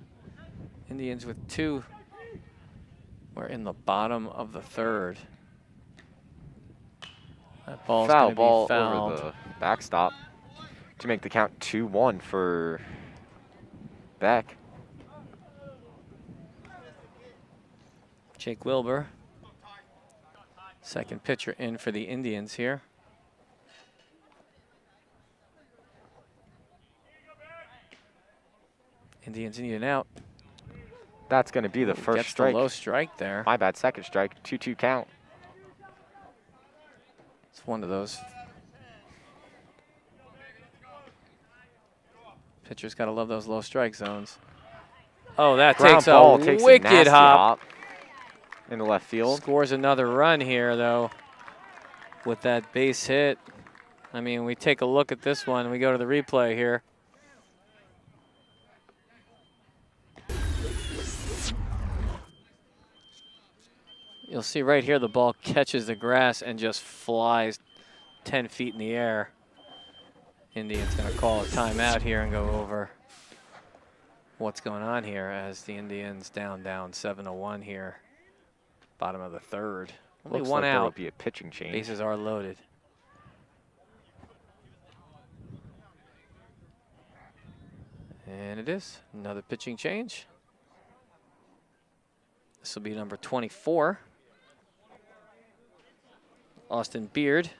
Indians with 2. We're in the bottom of the 3rd. That ball's going to be fouled. Over the backstop to make the count 2-1 for Beck. Jake Wilbur, second pitcher in for the Indians here. Indians need an out. That's going to be the first Gets strike. the low strike there. My bad, second strike, 2-2 count. It's one of those. Pitcher's got to love those low strike zones. Oh, that takes a wicked hop. In the left field. Scores another run here, though, with that base hit. I mean, we take a look at this one. We go to the replay here. You'll see right here the ball catches the grass and just flies 10 feet in the air. Indians going to call a timeout here and go over what's going on here as the Indians down 7-1 here. Bottom of the 3rd. Only Looks 1 like out. there will be a pitching change. Bases are loaded. And it is another pitching change. This will be number 24. Austin Beard,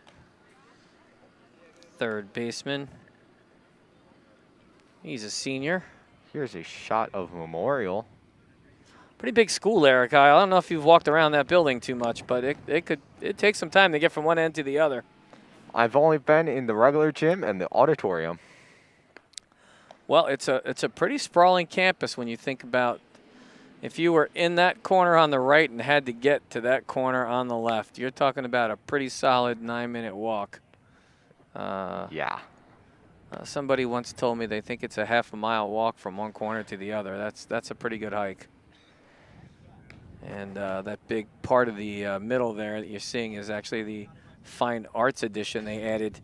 third baseman. He's a senior. Here's a shot of Memorial. Pretty big school there, Kyle. I don't know if you've walked around that building too much, but it takes some time to get from one end to the other. I've only been in the regular gym and the auditorium. Well, it's a pretty sprawling campus when you think about if you were in that corner on the right and had to get to that corner on the left. You're talking about a pretty solid 9-minute walk. Yeah. Somebody once told me they think it's a half a mile walk from one corner to the other. That's a pretty good hike. And that big part of the middle there that you're seeing is actually the Fine Arts edition they added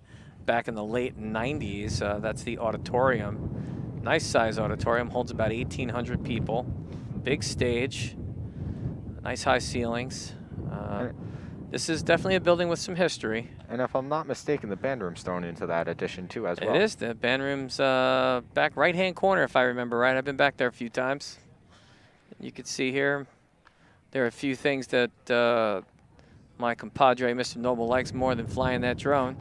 back in the late 90s. That's the auditorium. Nice size auditorium, holds about 1,800 people. Big stage, nice high ceilings. This is definitely a building with some history. And if I'm not mistaken, the band room's thrown into that addition too as well. It is. The band room's back right-hand corner, if I remember right. I've been back there a few times. You can see here, there are a few things that my compadre, Mr. Noble, likes more than flying that drone.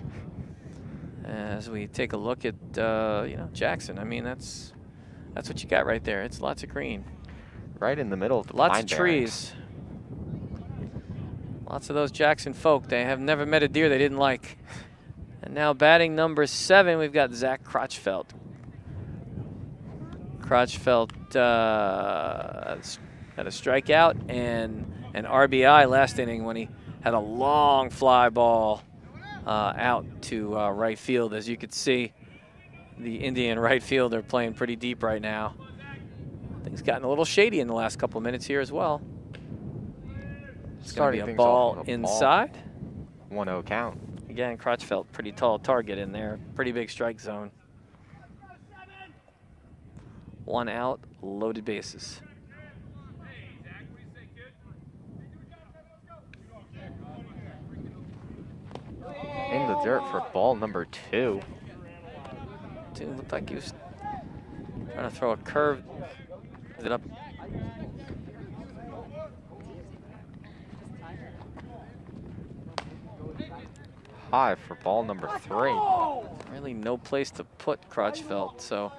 As we take a look at, Jackson. I mean, that's what you got right there. It's lots of green. Right in the middle of the Lots pine of barrens. trees. Lots of those Jackson folk. They have never met a deer they didn't like. And now batting number 7, we've got Zach Crotchfeld. Crotchfeld had a strikeout and an RBI last inning when he had a long fly ball out to right field. As you could see, the Indian right fielder playing pretty deep right now. Things gotten a little shady in the last couple of minutes here as well. It's going to be a things ball off with a inside. 1-0 count. Again, Crotchfeld, pretty tall target in there. Pretty big strike zone. 1 out, loaded bases. In the dirt for ball number 2. Dude, looked like he was trying to throw a curve. It up. High for ball number 3. Really no place to put Crotchfeld, so.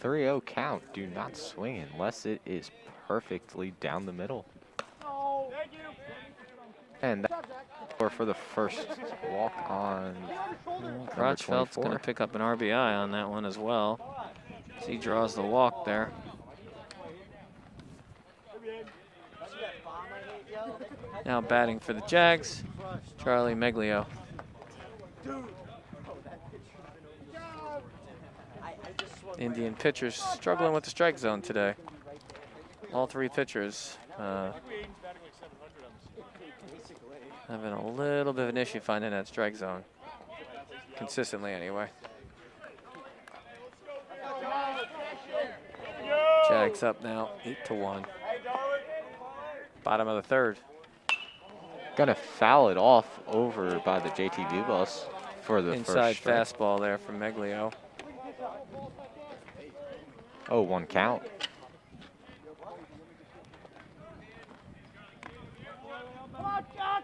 .30 count. Do not swing unless it is perfectly down the middle. And that's for the first walk on Crotchfeld's going to pick up an RBI on that one as well. So he draws the walk there. Now batting for the Jags, Charlie Meglio. Indian pitchers struggling with the strike zone today. All 3 pitchers having a little bit of an issue finding that strike zone. Consistently anyway. Jags up now, 8-1. Bottom of the 3rd. Gonna foul it off over by the JTV bus for the Inside first fastball there from Meglio. 0-1 count. Come on, Chuck!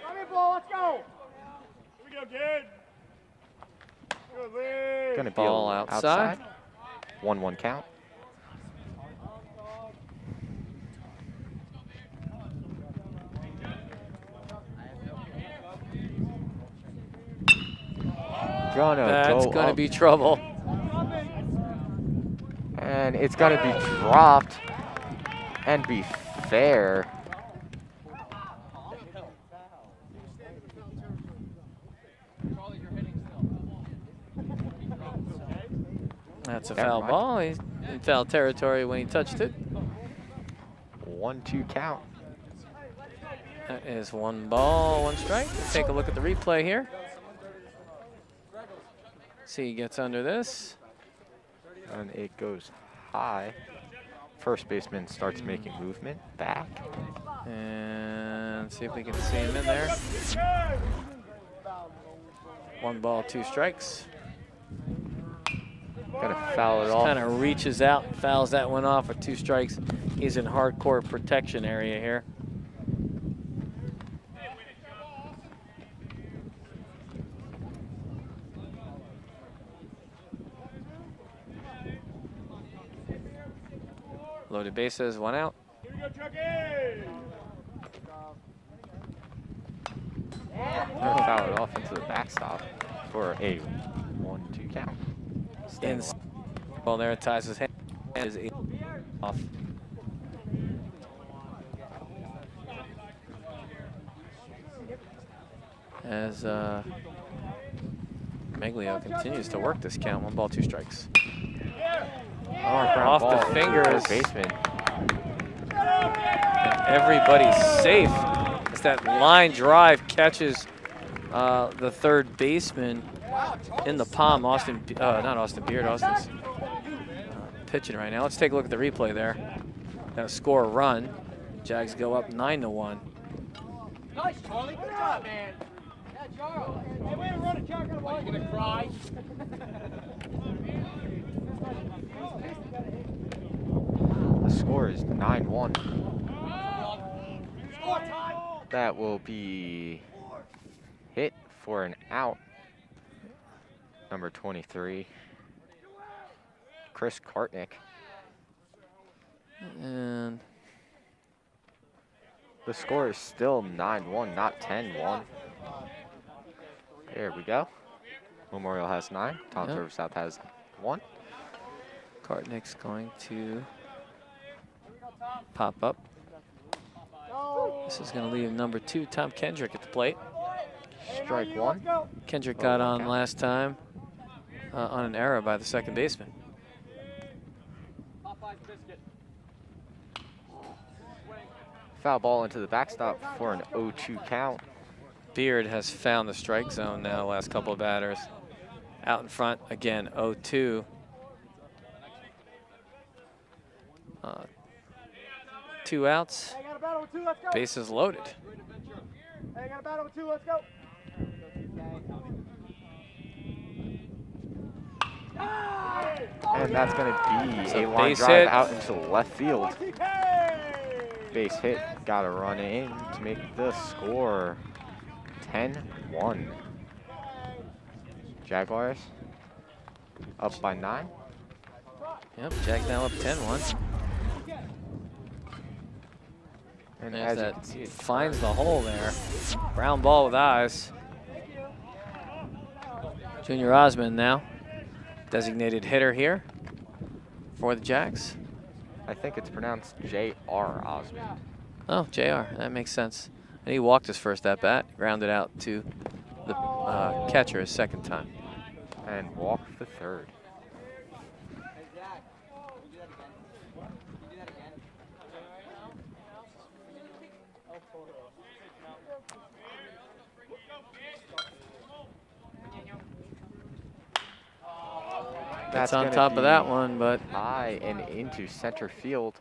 Come here, ball, let's go! Here we go, kid! Good lead! Gonna be Ball outside. 1-1 count. That's gonna be trouble. And it's gonna be dropped and be fair. That's a foul ball. He's in foul territory when he touched it. 1-2 count. That is 1 ball, 1 strike. Let's take a look at the replay here. See, he gets under this. And it goes high. First baseman starts making movement back. And see if we can see him in there. 1 ball, 2 strikes. Gonna foul it off. Kind of reaches out and fouls that one off with 2 strikes. He's in hardcore protection area here. Loaded bases, 1 out. Here we go, Chucky! Gonna foul it off into the backstop for a 1-2 count. In ball there, ties his hand. Is 8 off. As Meglio continues to work this count, 1 ball, 2 strikes. Off the fingers. Baseman. And everybody's safe as that line drive catches the 3rd baseman in the palm. Not Austin Beard, Austin's pitching right now. Let's take a look at the replay there. Gonna score a run. Jags go up 9-1. Nice, Charlie. Good job, man. Yeah, Charlie. Hey, way to run it, Chuck. Are you gonna cry? The score is 9-1. Score time. That will be hit for an out. Number 23, Chris Kartnick. And the score is still 9-1, not 10-1. There we go. Memorial has 9. Tom Yep. River South has 1. Kartnick's going to pop up. This is going to leave number 2, Tom Kendrick, at the plate. Strike 1. Kendrick Oh, got one on count. last time on an error by the second baseman. Foul ball into the backstop for an 0-2 count. Beard has found the strike zone now, last couple of batters. Out in front, again, 0-2. 2 outs, Hey, got a battle with 2, let's go. bases loaded. Hey, got a battle with 2, let's go. And that's going to be So a line base drive hit. out into left field. Base hit. Got to run in to make the score 10-1. Jaguars up by 9. Yep, Jags now up 10-1. And There's as you that can see, it finds the hole there. Brown ball with eyes. Junior Osmond now, designated hitter here for the Jags. I think it's pronounced J.R. Osmond. Oh, JR, that makes sense. And he walked his first at bat, grounded out to the catcher his second time. And walked the third. That's on gonna top of that be one, but high and into center field.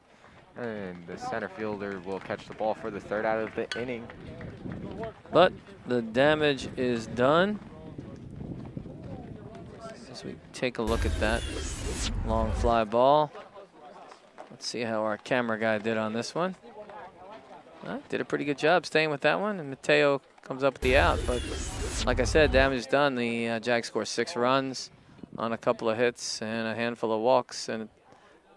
And the center fielder will catch the ball for the third out of the inning. the damage is done. As we take a look at that long fly ball. Let's see how our camera guy did on this one. Did a pretty good job staying with that one, and Mateo comes up with the out. But like I said, damage is done. The Jags score 6 runs on a couple of hits and a handful of walks. And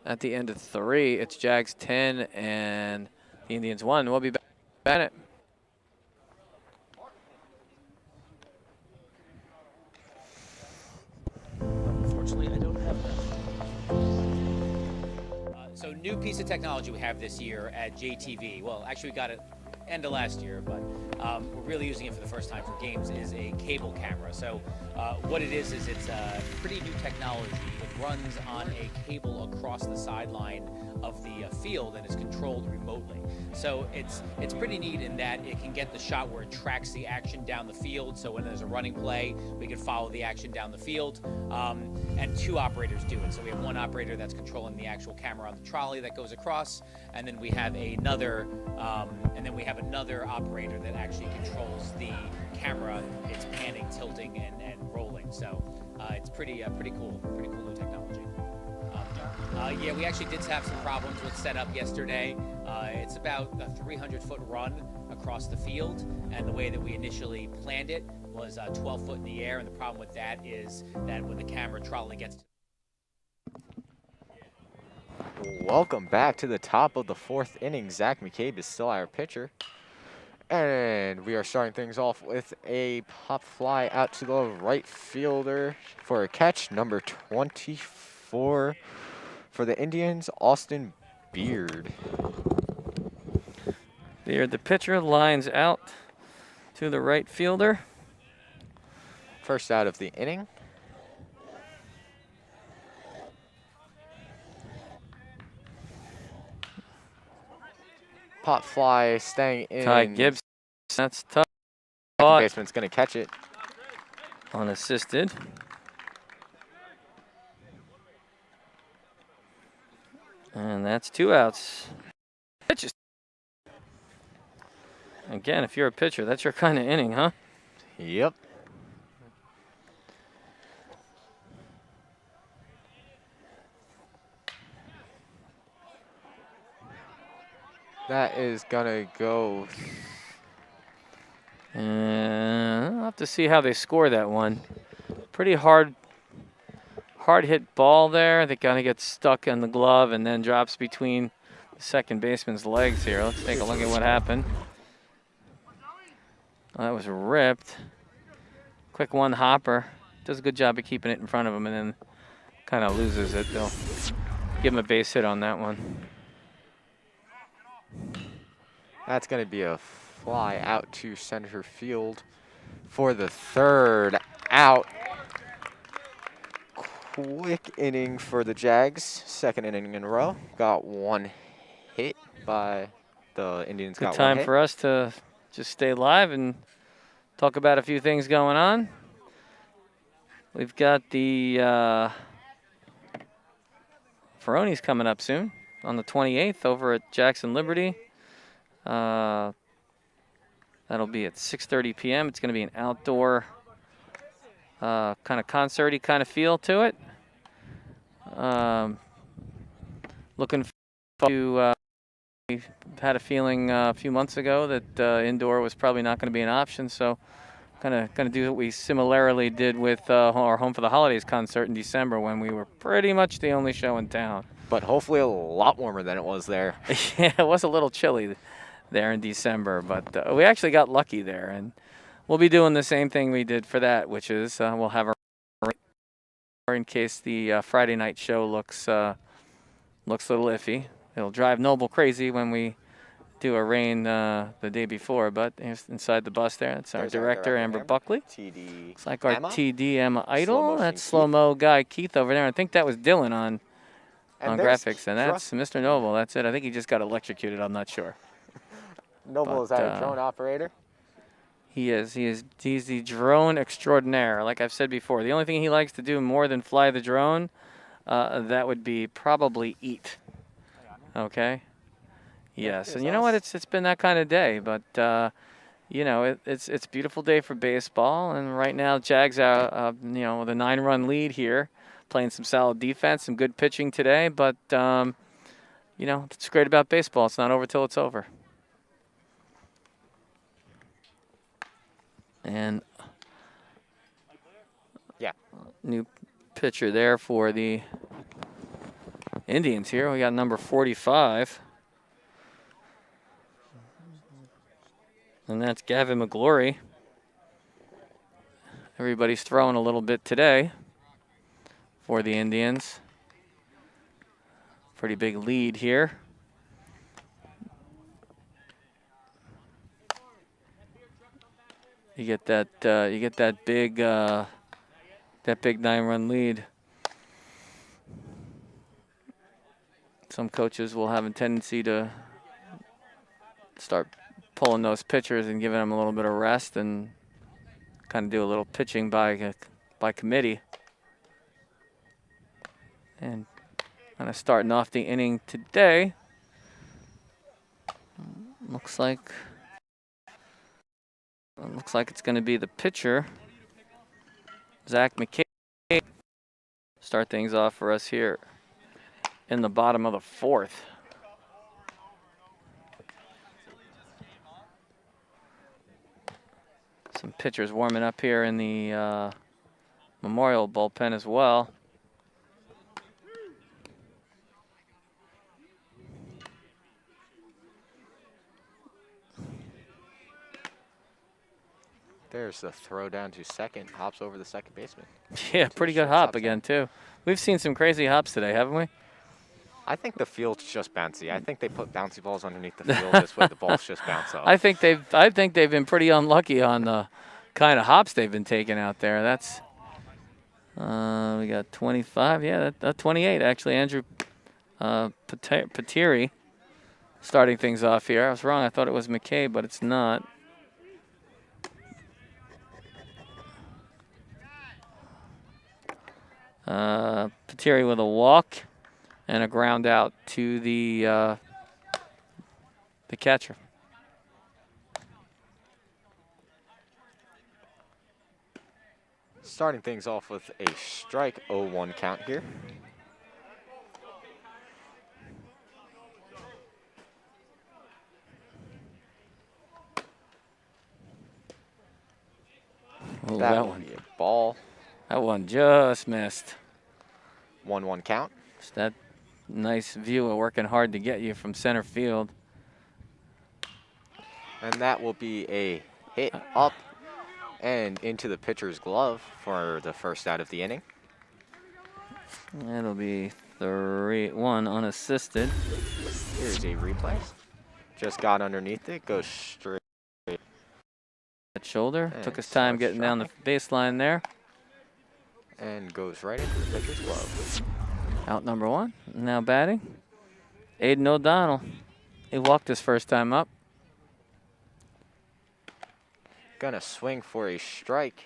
at the end of 3, it's Jags 10 and the Indians 1. We'll be back at it. Unfortunately, I don't have that. So new piece of technology we have this year at JTV. Well, actually we got it end of last year, but we're really using it for the first time for games, is a cable camera. So what it is it's a pretty new technology. It runs on a cable across the sideline of the field and is controlled remotely. So it's pretty neat in that it can get the shot where it tracks the action down the field. So when there's a running play, we can follow the action down the field. And 2 operators do it. So we have 1 operator that's controlling the actual camera on the trolley that goes across, and then we have another operator that actually controls the camera. It's panning, tilting, and rolling. So it's pretty cool new technology. Yeah, we actually did have some problems with setup yesterday. It's about a 300-foot run across the field, and the way that we initially planned it was 12 foot in the air, and the problem with that is that when the camera trolley gets to Welcome back to the top of the 4th inning. Zach McCabe is still our pitcher. And we are starting things off with a pop fly out to the right fielder for a catch, number 24 for the Indians, Austin Beard. Beard, the pitcher, lines out to the right fielder. First out of the inning. Pop fly staying in. Ty Gibbs, that's tough. Second baseman's going to catch it. Unassisted. And that's 2 outs. Pitches. Again, if you're a pitcher, that's your kind of inning, huh? Yep. That is gonna go. And I'll have to see how they score that one. Pretty hard hit ball there that kind of gets stuck in the glove and then drops between the second baseman's legs here. Let's take a look at what happened. Well, that was ripped. Quick one hopper. Does a good job of keeping it in front of him and then kind of loses it. They'll give him a base hit on that one. That's going to be a fly out to center field for the third out. Quick inning for the Jags. Second inning in a row. Got one hit by the Indians. Good got time one hit. for us to just stay live and talk about a few things going on. We've got the Ferronis coming up soon on the 28th over at Jackson Liberty. That'll be at 6:30 p.m. It's going to be an outdoor kind of concert-y kind of feel to it. Looking forward to, we had a feeling a few months ago that indoor was probably not going to be an option, so kind of going to do what we similarly did with our Home for the Holidays concert in December when we were pretty much the only show in town. But hopefully a lot warmer than it was there. Yeah, it was a little chilly there in December, but we actually got lucky there, and we'll be doing the same thing we did for that, which is we'll have our in case the Friday night show looks a little iffy. It'll drive Noble crazy when we do a rain the day before, but inside the bus there, that's our director, Amber Buckley. TD It's like our Emma. TD Emma Slow Idol. motion That's Keith. slow-mo guy Keith over there. I think that was Dylan on there's graphics, and that's Mr. Noble. That's it. I think he just got electrocuted. I'm not sure. Noble is But, our drone operator. He is. He's the drone extraordinaire. Like I've said before, the only thing he likes to do more than fly the drone, that would be probably eat. Okay. Yes, and you know what? It's been that kind of day, but you know it's a beautiful day for baseball, and right now Jags are you know with a 9-run lead here, playing some solid defense, some good pitching today, but you know it's great about baseball. It's not over till it's over. And yeah, new pitcher there for the Indians here. We got number 45. And that's Gavin McGlory. Everybody's throwing a little bit today for the Indians. Pretty big lead here. You get that big 9-run lead. Some coaches will have a tendency to start pulling those pitchers and giving them a little bit of rest and kind of do a little pitching by committee. And kind of starting off the inning today. Looks like it's going to be the pitcher, Zach McKay. Start things off for us here in the bottom of the 4th. Some pitchers warming up here in the Memorial bullpen as well. There's the throw down to second. Hops over the second baseman. Yeah, pretty good hop again, too. We've seen some crazy hops today, haven't we? I think the field's just bouncy. I think they put bouncy balls underneath the field. This way the balls just bounce up. I think they've been pretty unlucky on the kind of hops they've been taking out there. That's we got 25. Yeah, that 28 actually. Andrew Patiri starting things off here. I was wrong. I thought it was McKay, but it's not. Patiri with a walk and a ground out to the catcher. Starting things off with a strike 0-1 count here. Oh, that that will one. be a ball. That one just missed. 1-1 count. Just that nice view of working hard to get you from center field. And that will be a hit up And into the pitcher's glove for the first out of the inning. That'll be 3-1 unassisted. Here's a replay. Just got underneath it, goes straight. That shoulder, And took his time starts getting down the baseline there. And goes right into the pitcher's glove. Out number 1, now batting. Aiden O'Donnell. He walked his first time up. Gonna swing for a strike.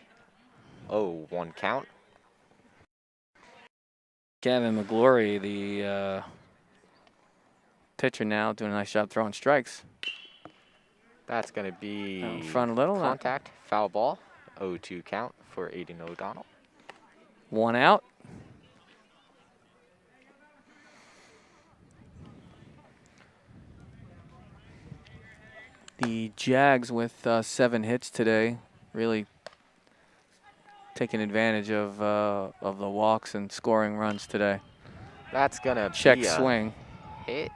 Oh, 1 count. Gavin McGlory, the pitcher now, doing a nice job throwing strikes. That's gonna be Out in front a little. contact, foul ball. 0-2 count for Aiden O'Donnell. 1 out. The Jags with 7 hits today, really taking advantage of the walks and scoring runs today. That's gonna check be a swing. hit,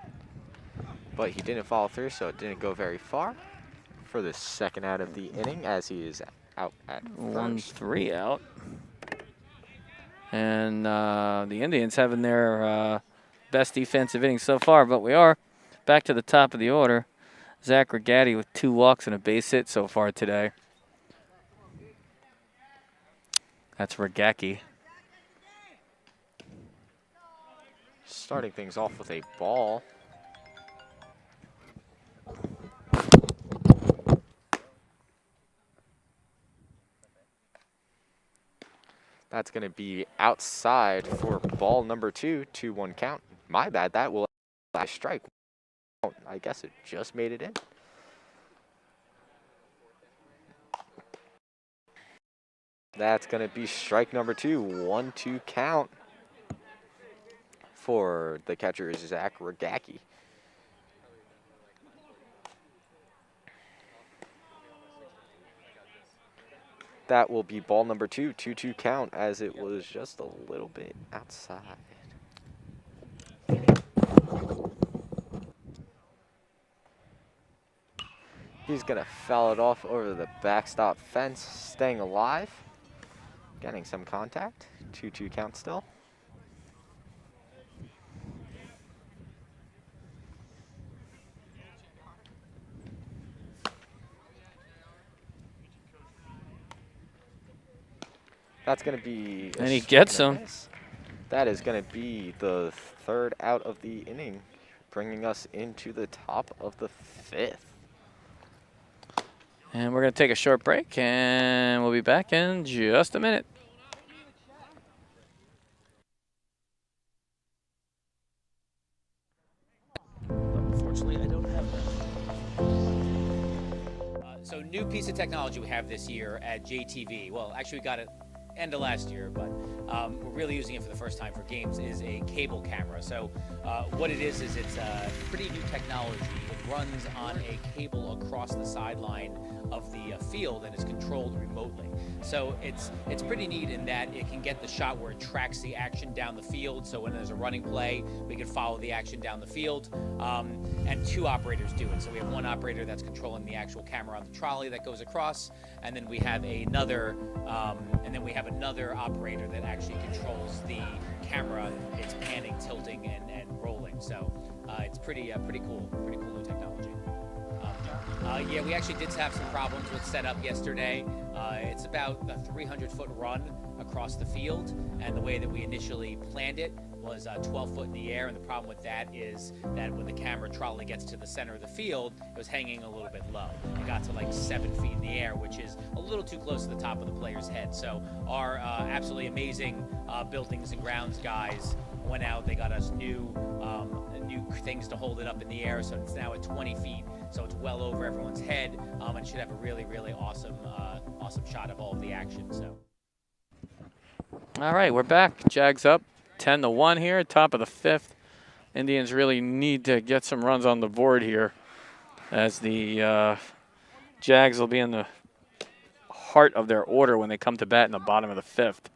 but he didn't follow through, so it didn't go very far for the second out of the inning as he is out at first. 1-3 out. And the Indians having their best defensive inning so far, but we are back to the top of the order. Zach Regatti with 2 walks and a base hit so far today. That's Regatti. Starting things off with a ball. That's going to be outside for ball number 2, 2-1 count. My bad, that will strike. I guess it just made it in. That's going to be strike number 2, 1-2 count for the catcher, Zach Regatti. That will be ball number 2, 2-2 count, as it was just a little bit outside. He's going to foul it off over the backstop fence, staying alive. Getting some contact. 2-2 count still. That's going to be... And he gets him. That is going to be the 3rd out of the inning, bringing us into the top of the 5th. And we're going to take a short break, and we'll be back in just a minute. Unfortunately, I don't have that. So new piece of technology we have this year at JTV. Well, actually we got it end of last year, but we're really using it for the first time for games, is a cable camera. So what it is it's pretty new technology. It runs on a cable across the sideline of the field and is controlled remotely. So it's pretty neat in that it can get the shot where it tracks the action down the field. So when there's a running play, we can follow the action down the field. And 2 operators do it. So we have 1 operator that's controlling the actual camera on the trolley that goes across, and then we have another operator that actually controls the camera. It's panning, tilting, and rolling. So it's pretty cool new technology. Yeah, we actually did have some problems with setup yesterday. It's about a 300-foot run across the field, and the way that we initially planned it was 12 foot in the air, and the problem with that is that when the camera trolley gets to the center of the field, it was hanging a little bit low. It got to like 7 feet in the air, which is a little too close to the top of the player's head. So our absolutely amazing buildings and grounds guys went out. They got us new things to hold it up in the air, so it's now at 20 feet. So it's well over everyone's head, and should have a really awesome shot of all of the action. So. All right, we're back. Jags up 10-1 here, top of the 5th. Indians really need to get some runs on the board here, as the Jags will be in the heart of their order when they come to bat in the bottom of the 5th.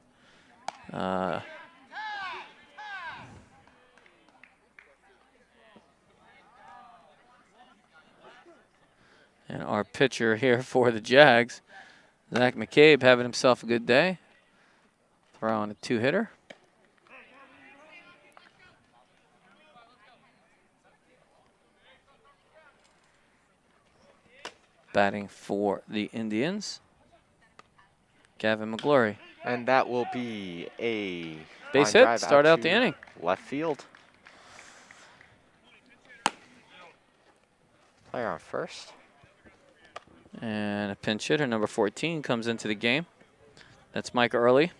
And our pitcher here for the Jags, Zach McCabe having himself a good day. Throwing a 2-hitter. Batting for the Indians, Gavin McGlory. And that will be a Base line hit, drive start out to the inning. Left field. Player on first. And a pinch hitter, number 14, comes into the game. That's Mike Early.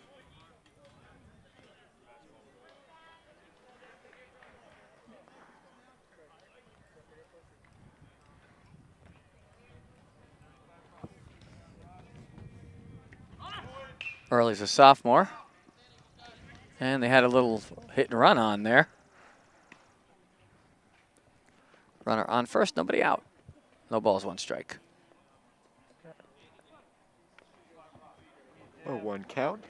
Early's a sophomore. And they had a little hit and run on there. Runner on first, nobody out. No balls, 1 strike. Oh, 1 count.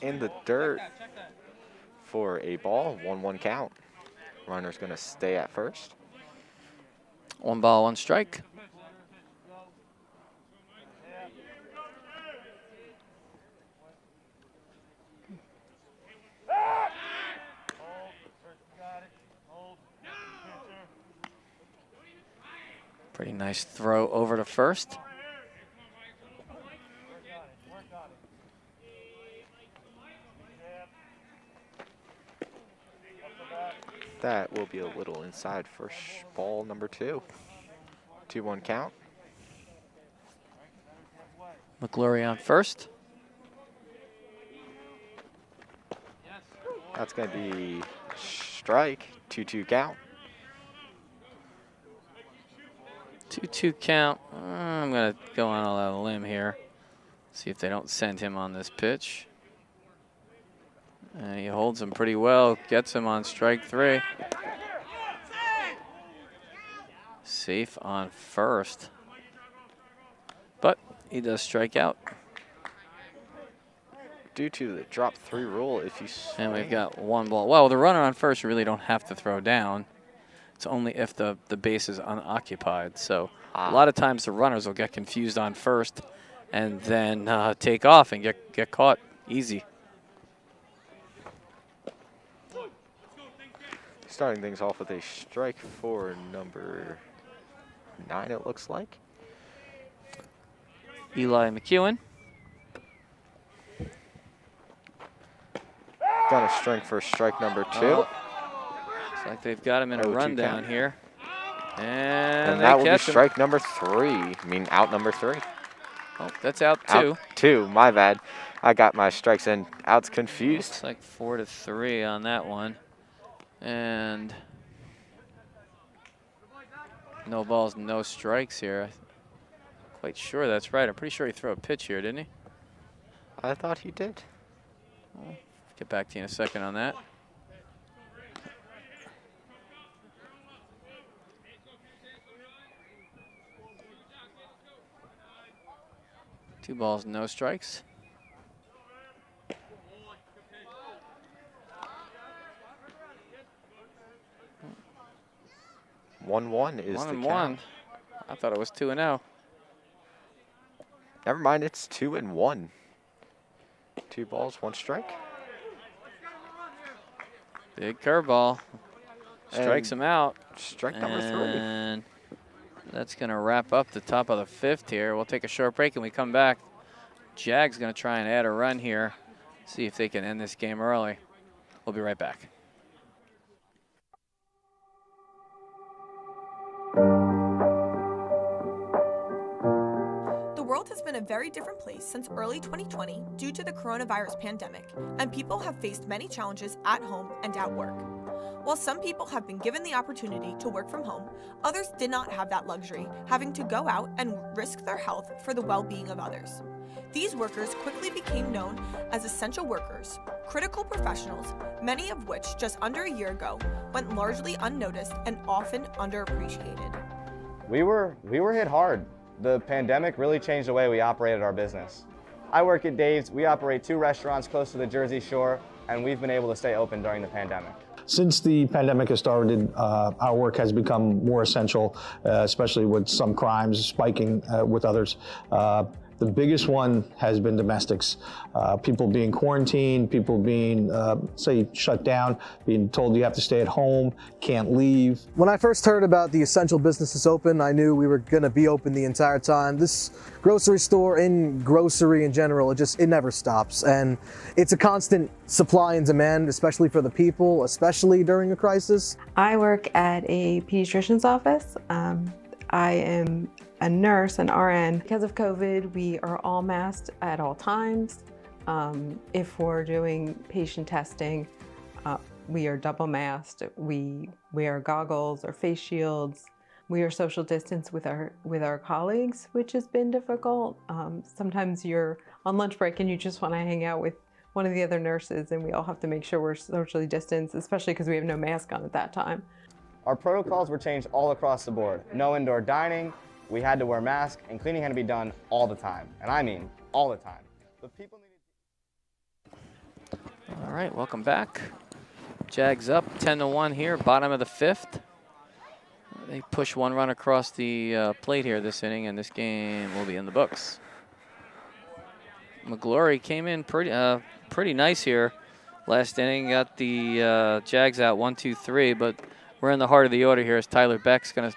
In the dirt for a ball, 1-1 count. Runner's going to stay at first. 1 ball, 1 strike. Pretty nice throw over to first. That will be a little inside for ball number 2. 2-1 count. McGlory on first. That's going to be strike. 2-2 count. 2-2 count. I'm going to go on a limb here. See if they don't send him on this pitch. And he holds him pretty well. Gets him on strike 3. Safe on first. But he does strike out. Due to the drop 3 rule, if you swing. And we've got 1 ball. Well, the runner on first, you really don't have to throw down. It's only if the base is unoccupied. So a lot of times the runners will get confused on first and then take off and get caught easy. Starting things off with a strike for number 9, it looks like. Eli McEwen. Got a string for strike number 2. Looks like they've got him in a 0-2 rundown count. here. And that will be catch him. strike number 3. I mean, out number 3. Oh, that's out 2. Out 2, my bad. I got my strikes and outs confused. Looks like 4-3 on that one. And no balls, no strikes here. Quite sure that's right. I'm pretty sure he threw a pitch here, didn't he? I thought he did. Well, get back to you in a second on that. Two balls, no strikes. One is the 1-1. count. I thought it was 2-0. Never mind, it's 2-1. 2 balls, 1 strike. Big curveball. Strikes him out. Strike number 3. And that's going to wrap up the top of the 5th here. We'll take a short break and we come back. Jag's going to try and add a run here. See if they can end this game early. We'll be right back. The world has been a very different place since early 2020 due to the coronavirus pandemic, and people have faced many challenges at home and at work. While some people have been given the opportunity to work from home, others did not have that luxury, having to go out and risk their health for the well-being of others. These workers quickly became known as essential workers, critical professionals, many of which just under a year ago went largely unnoticed and often underappreciated. We were hit hard. The pandemic really changed the way we operated our business. I work at Dave's. We operate 2 restaurants close to the Jersey Shore, and we've been able to stay open during the pandemic. Since the pandemic has started, our work has become more essential, especially with some crimes spiking with others. The biggest one has been domestics. People being quarantined, people being, say, shut down, being told you have to stay at home, can't leave. When I first heard about the essential businesses open, I knew we were going to be open the entire time. This grocery store and grocery in general, it never stops. And it's a constant supply and demand, especially for the people, especially during a crisis. I work at a pediatrician's office. I am a nurse, an RN. Because of COVID, we are all masked at all times. If we're doing patient testing, we are double masked. We wear goggles or face shields. We are social distance with our colleagues, which has been difficult. Sometimes you're on lunch break and you just want to hang out with one of the other nurses, and we all have to make sure we're socially distanced, especially because we have no mask on at that time. Our protocols were changed all across the board. No indoor dining, we had to wear masks, and cleaning had to be done all the time. And I mean all the time. But people needed. All right, welcome back. Jags up 10-1 here, bottom of the 5th. They push one run across the plate here this inning, and this game will be in the books. McGlory came in pretty nice here last inning. Got the Jags out 1-2-3, but we're in the heart of the order here as Tyler Beck's going to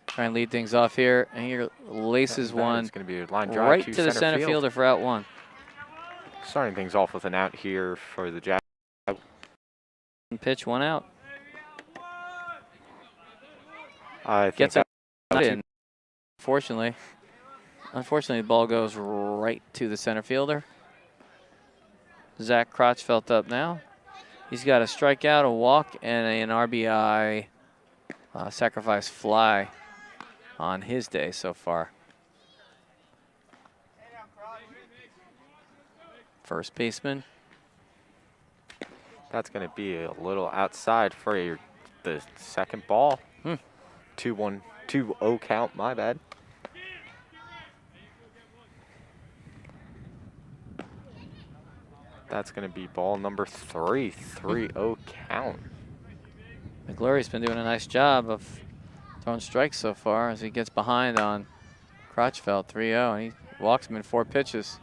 try and lead things off here. And he laces one going to be a line drive right to the center fielder for out one. Starting things off with an out here for the Jags. Pitch, one out. I think gets it in. Unfortunately, the ball goes right to the center fielder. Zach Crotchfelt up now. He's got a strikeout, a walk, and an RBI sacrifice fly on his day so far. First baseman. That's going to be a little outside for the second ball. 2-1, 2-0 count, my bad. That's going to be ball number 3, 3-0 count. McGlory's been doing a nice job of throwing strikes so far as he gets behind on Crotchfeld, 3-0, and he walks him in 4 pitches.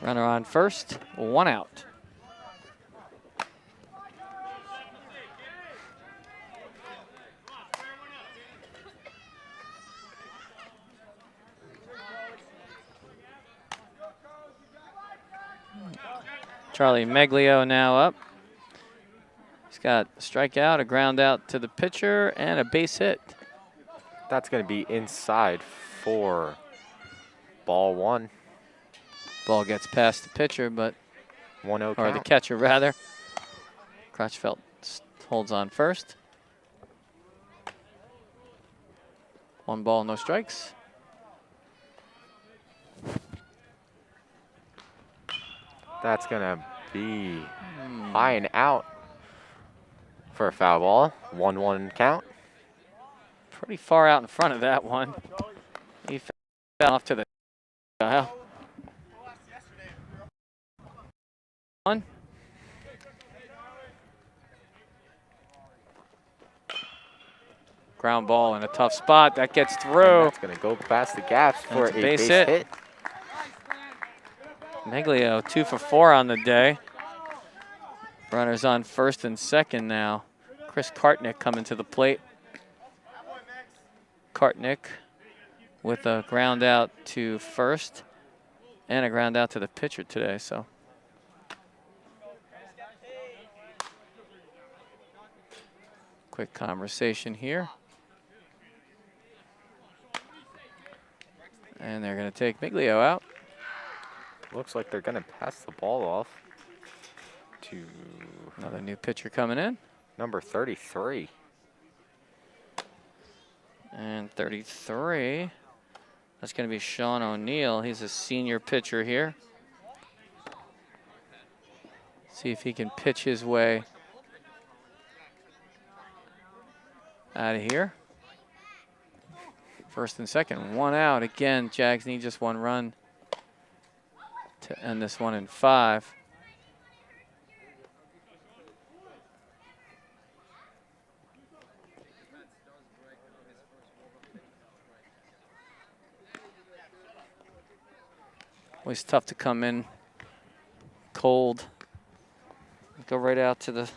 Runner on first, 1 out. Charlie Meglio now up. He's got a strikeout, a ground out to the pitcher, and a base hit. That's going to be inside for ball 1. Ball gets past the pitcher, but 1-0 or the catcher rather. Crotchfeld holds on first. 1 ball, no strikes. That's going to be high and out for a foul ball. 1-1 count. Pretty far out in front of that one. He fell off to the dial. 1. Ground ball in a tough spot. That gets through. And that's going to go past the gaps for a base hit. hit. Meglio 2 for 4 on the day. Runners on first and second now. Chris Kartnick coming to the plate. Kartnick with a ground out to first and a ground out to the pitcher today. So quick conversation here. And they're going to take Meglio out. Looks like they're going to pass the ball off to another new pitcher coming in. Number 33. And 33, that's going to be Sean O'Neill. He's a senior pitcher here. See if he can pitch his way out of here. First and second, 1 out. Again, Jags need just 1 run to end this one in 5. Always tough to come in cold, go right out to the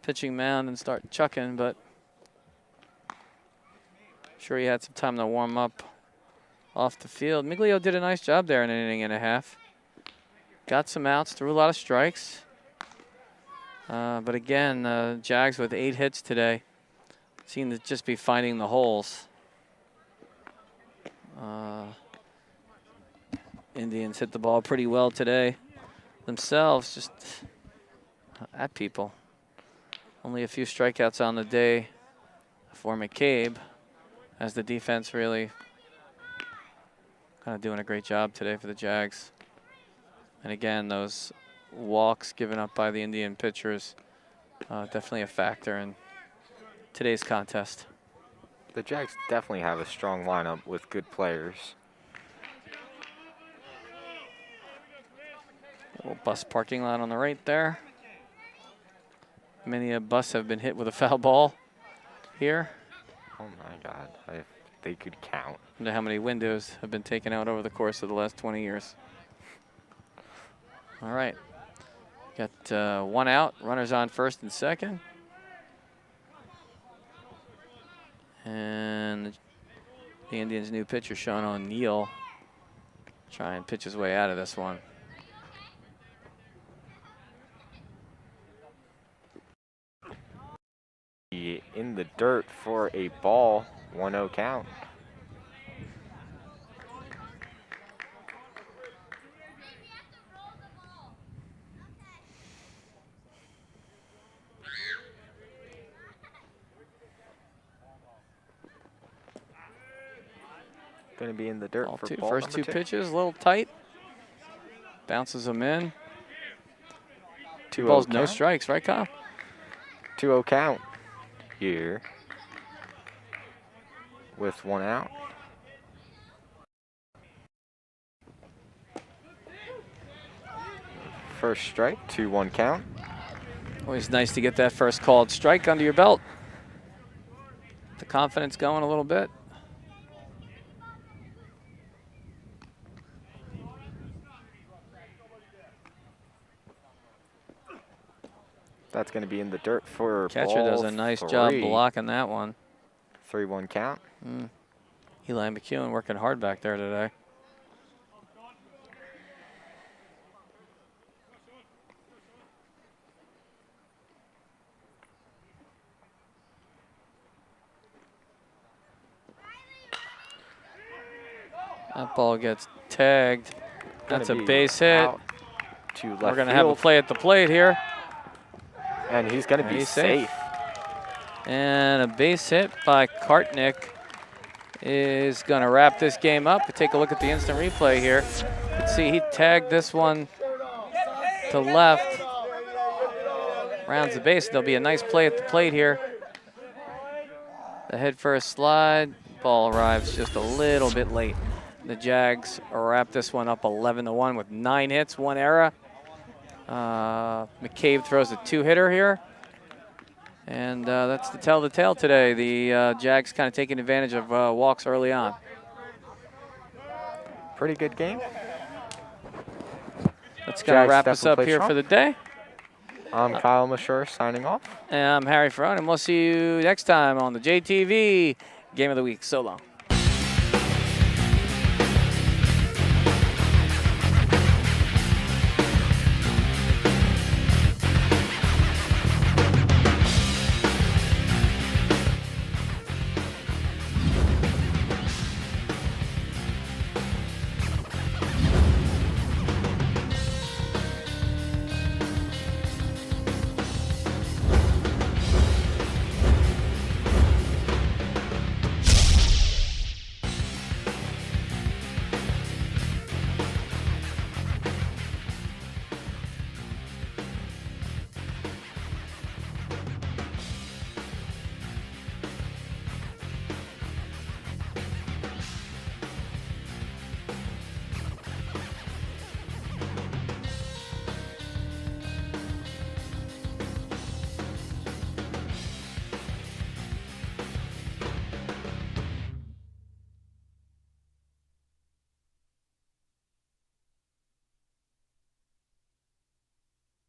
pitching mound and start chucking, but sure he had some time to warm up off the field. Miglio did a nice job there in an inning and a half. Got some outs, threw a lot of strikes. But again, Jags with 8 hits today. Seem to just be finding the holes. Indians hit the ball pretty well today themselves, just at people. Only a few strikeouts on the day for McCabe, as the defense really kind of doing a great job today for the Jags. And again, those walks given up by the Indian pitchers, definitely a factor in today's contest. The Jags definitely have a strong lineup with good players. Little bus parking lot on the right there. Many a bus have been hit with a foul ball here. Oh my God, if they could count. I wonder how many windows have been taken out over the course of the last 20 years. All right, got 1 out, runners on first and second. And the Indians' new pitcher, Sean O'Neill, try and pitch his way out of this one. In the dirt for a ball, 1-0 count. Going to be in the dirt Ball for two. ball First number 2 2. pitches, a little tight. Bounces them in. 2-0 balls, no count. strikes, right, Kyle? 2-0 count here with 1 out. First strike, 2-1 count. Always nice to get that first called strike under your belt. The confidence going a little bit. That's going to be in the dirt for Catcher ball does a nice 3. job blocking that one. 3-1 count. Eli McEwen working hard back there today. That ball gets tagged. That's a base hit. To left We're going to have a field. play at the plate here. And he's going to be He's safe. And a base hit by Kartnick is going to wrap this game up. Take a look at the instant replay here. Let's see, he tagged this one to left. Rounds the base. There'll be a nice play at the plate here. The head first slide. Ball arrives just a little bit late. The Jags wrap this one up 11-1 with 9 hits, 1 error. McCabe throws a 2-hitter here. And that's to tell the tale today. The Jags kind of taking advantage of walks early on. Pretty good game. That's going to wrap us up here strong. for the day. I'm Kyle Mashur signing off. And I'm Harry Ferrone, and we'll see you next time on the JTV Game of the Week. So long.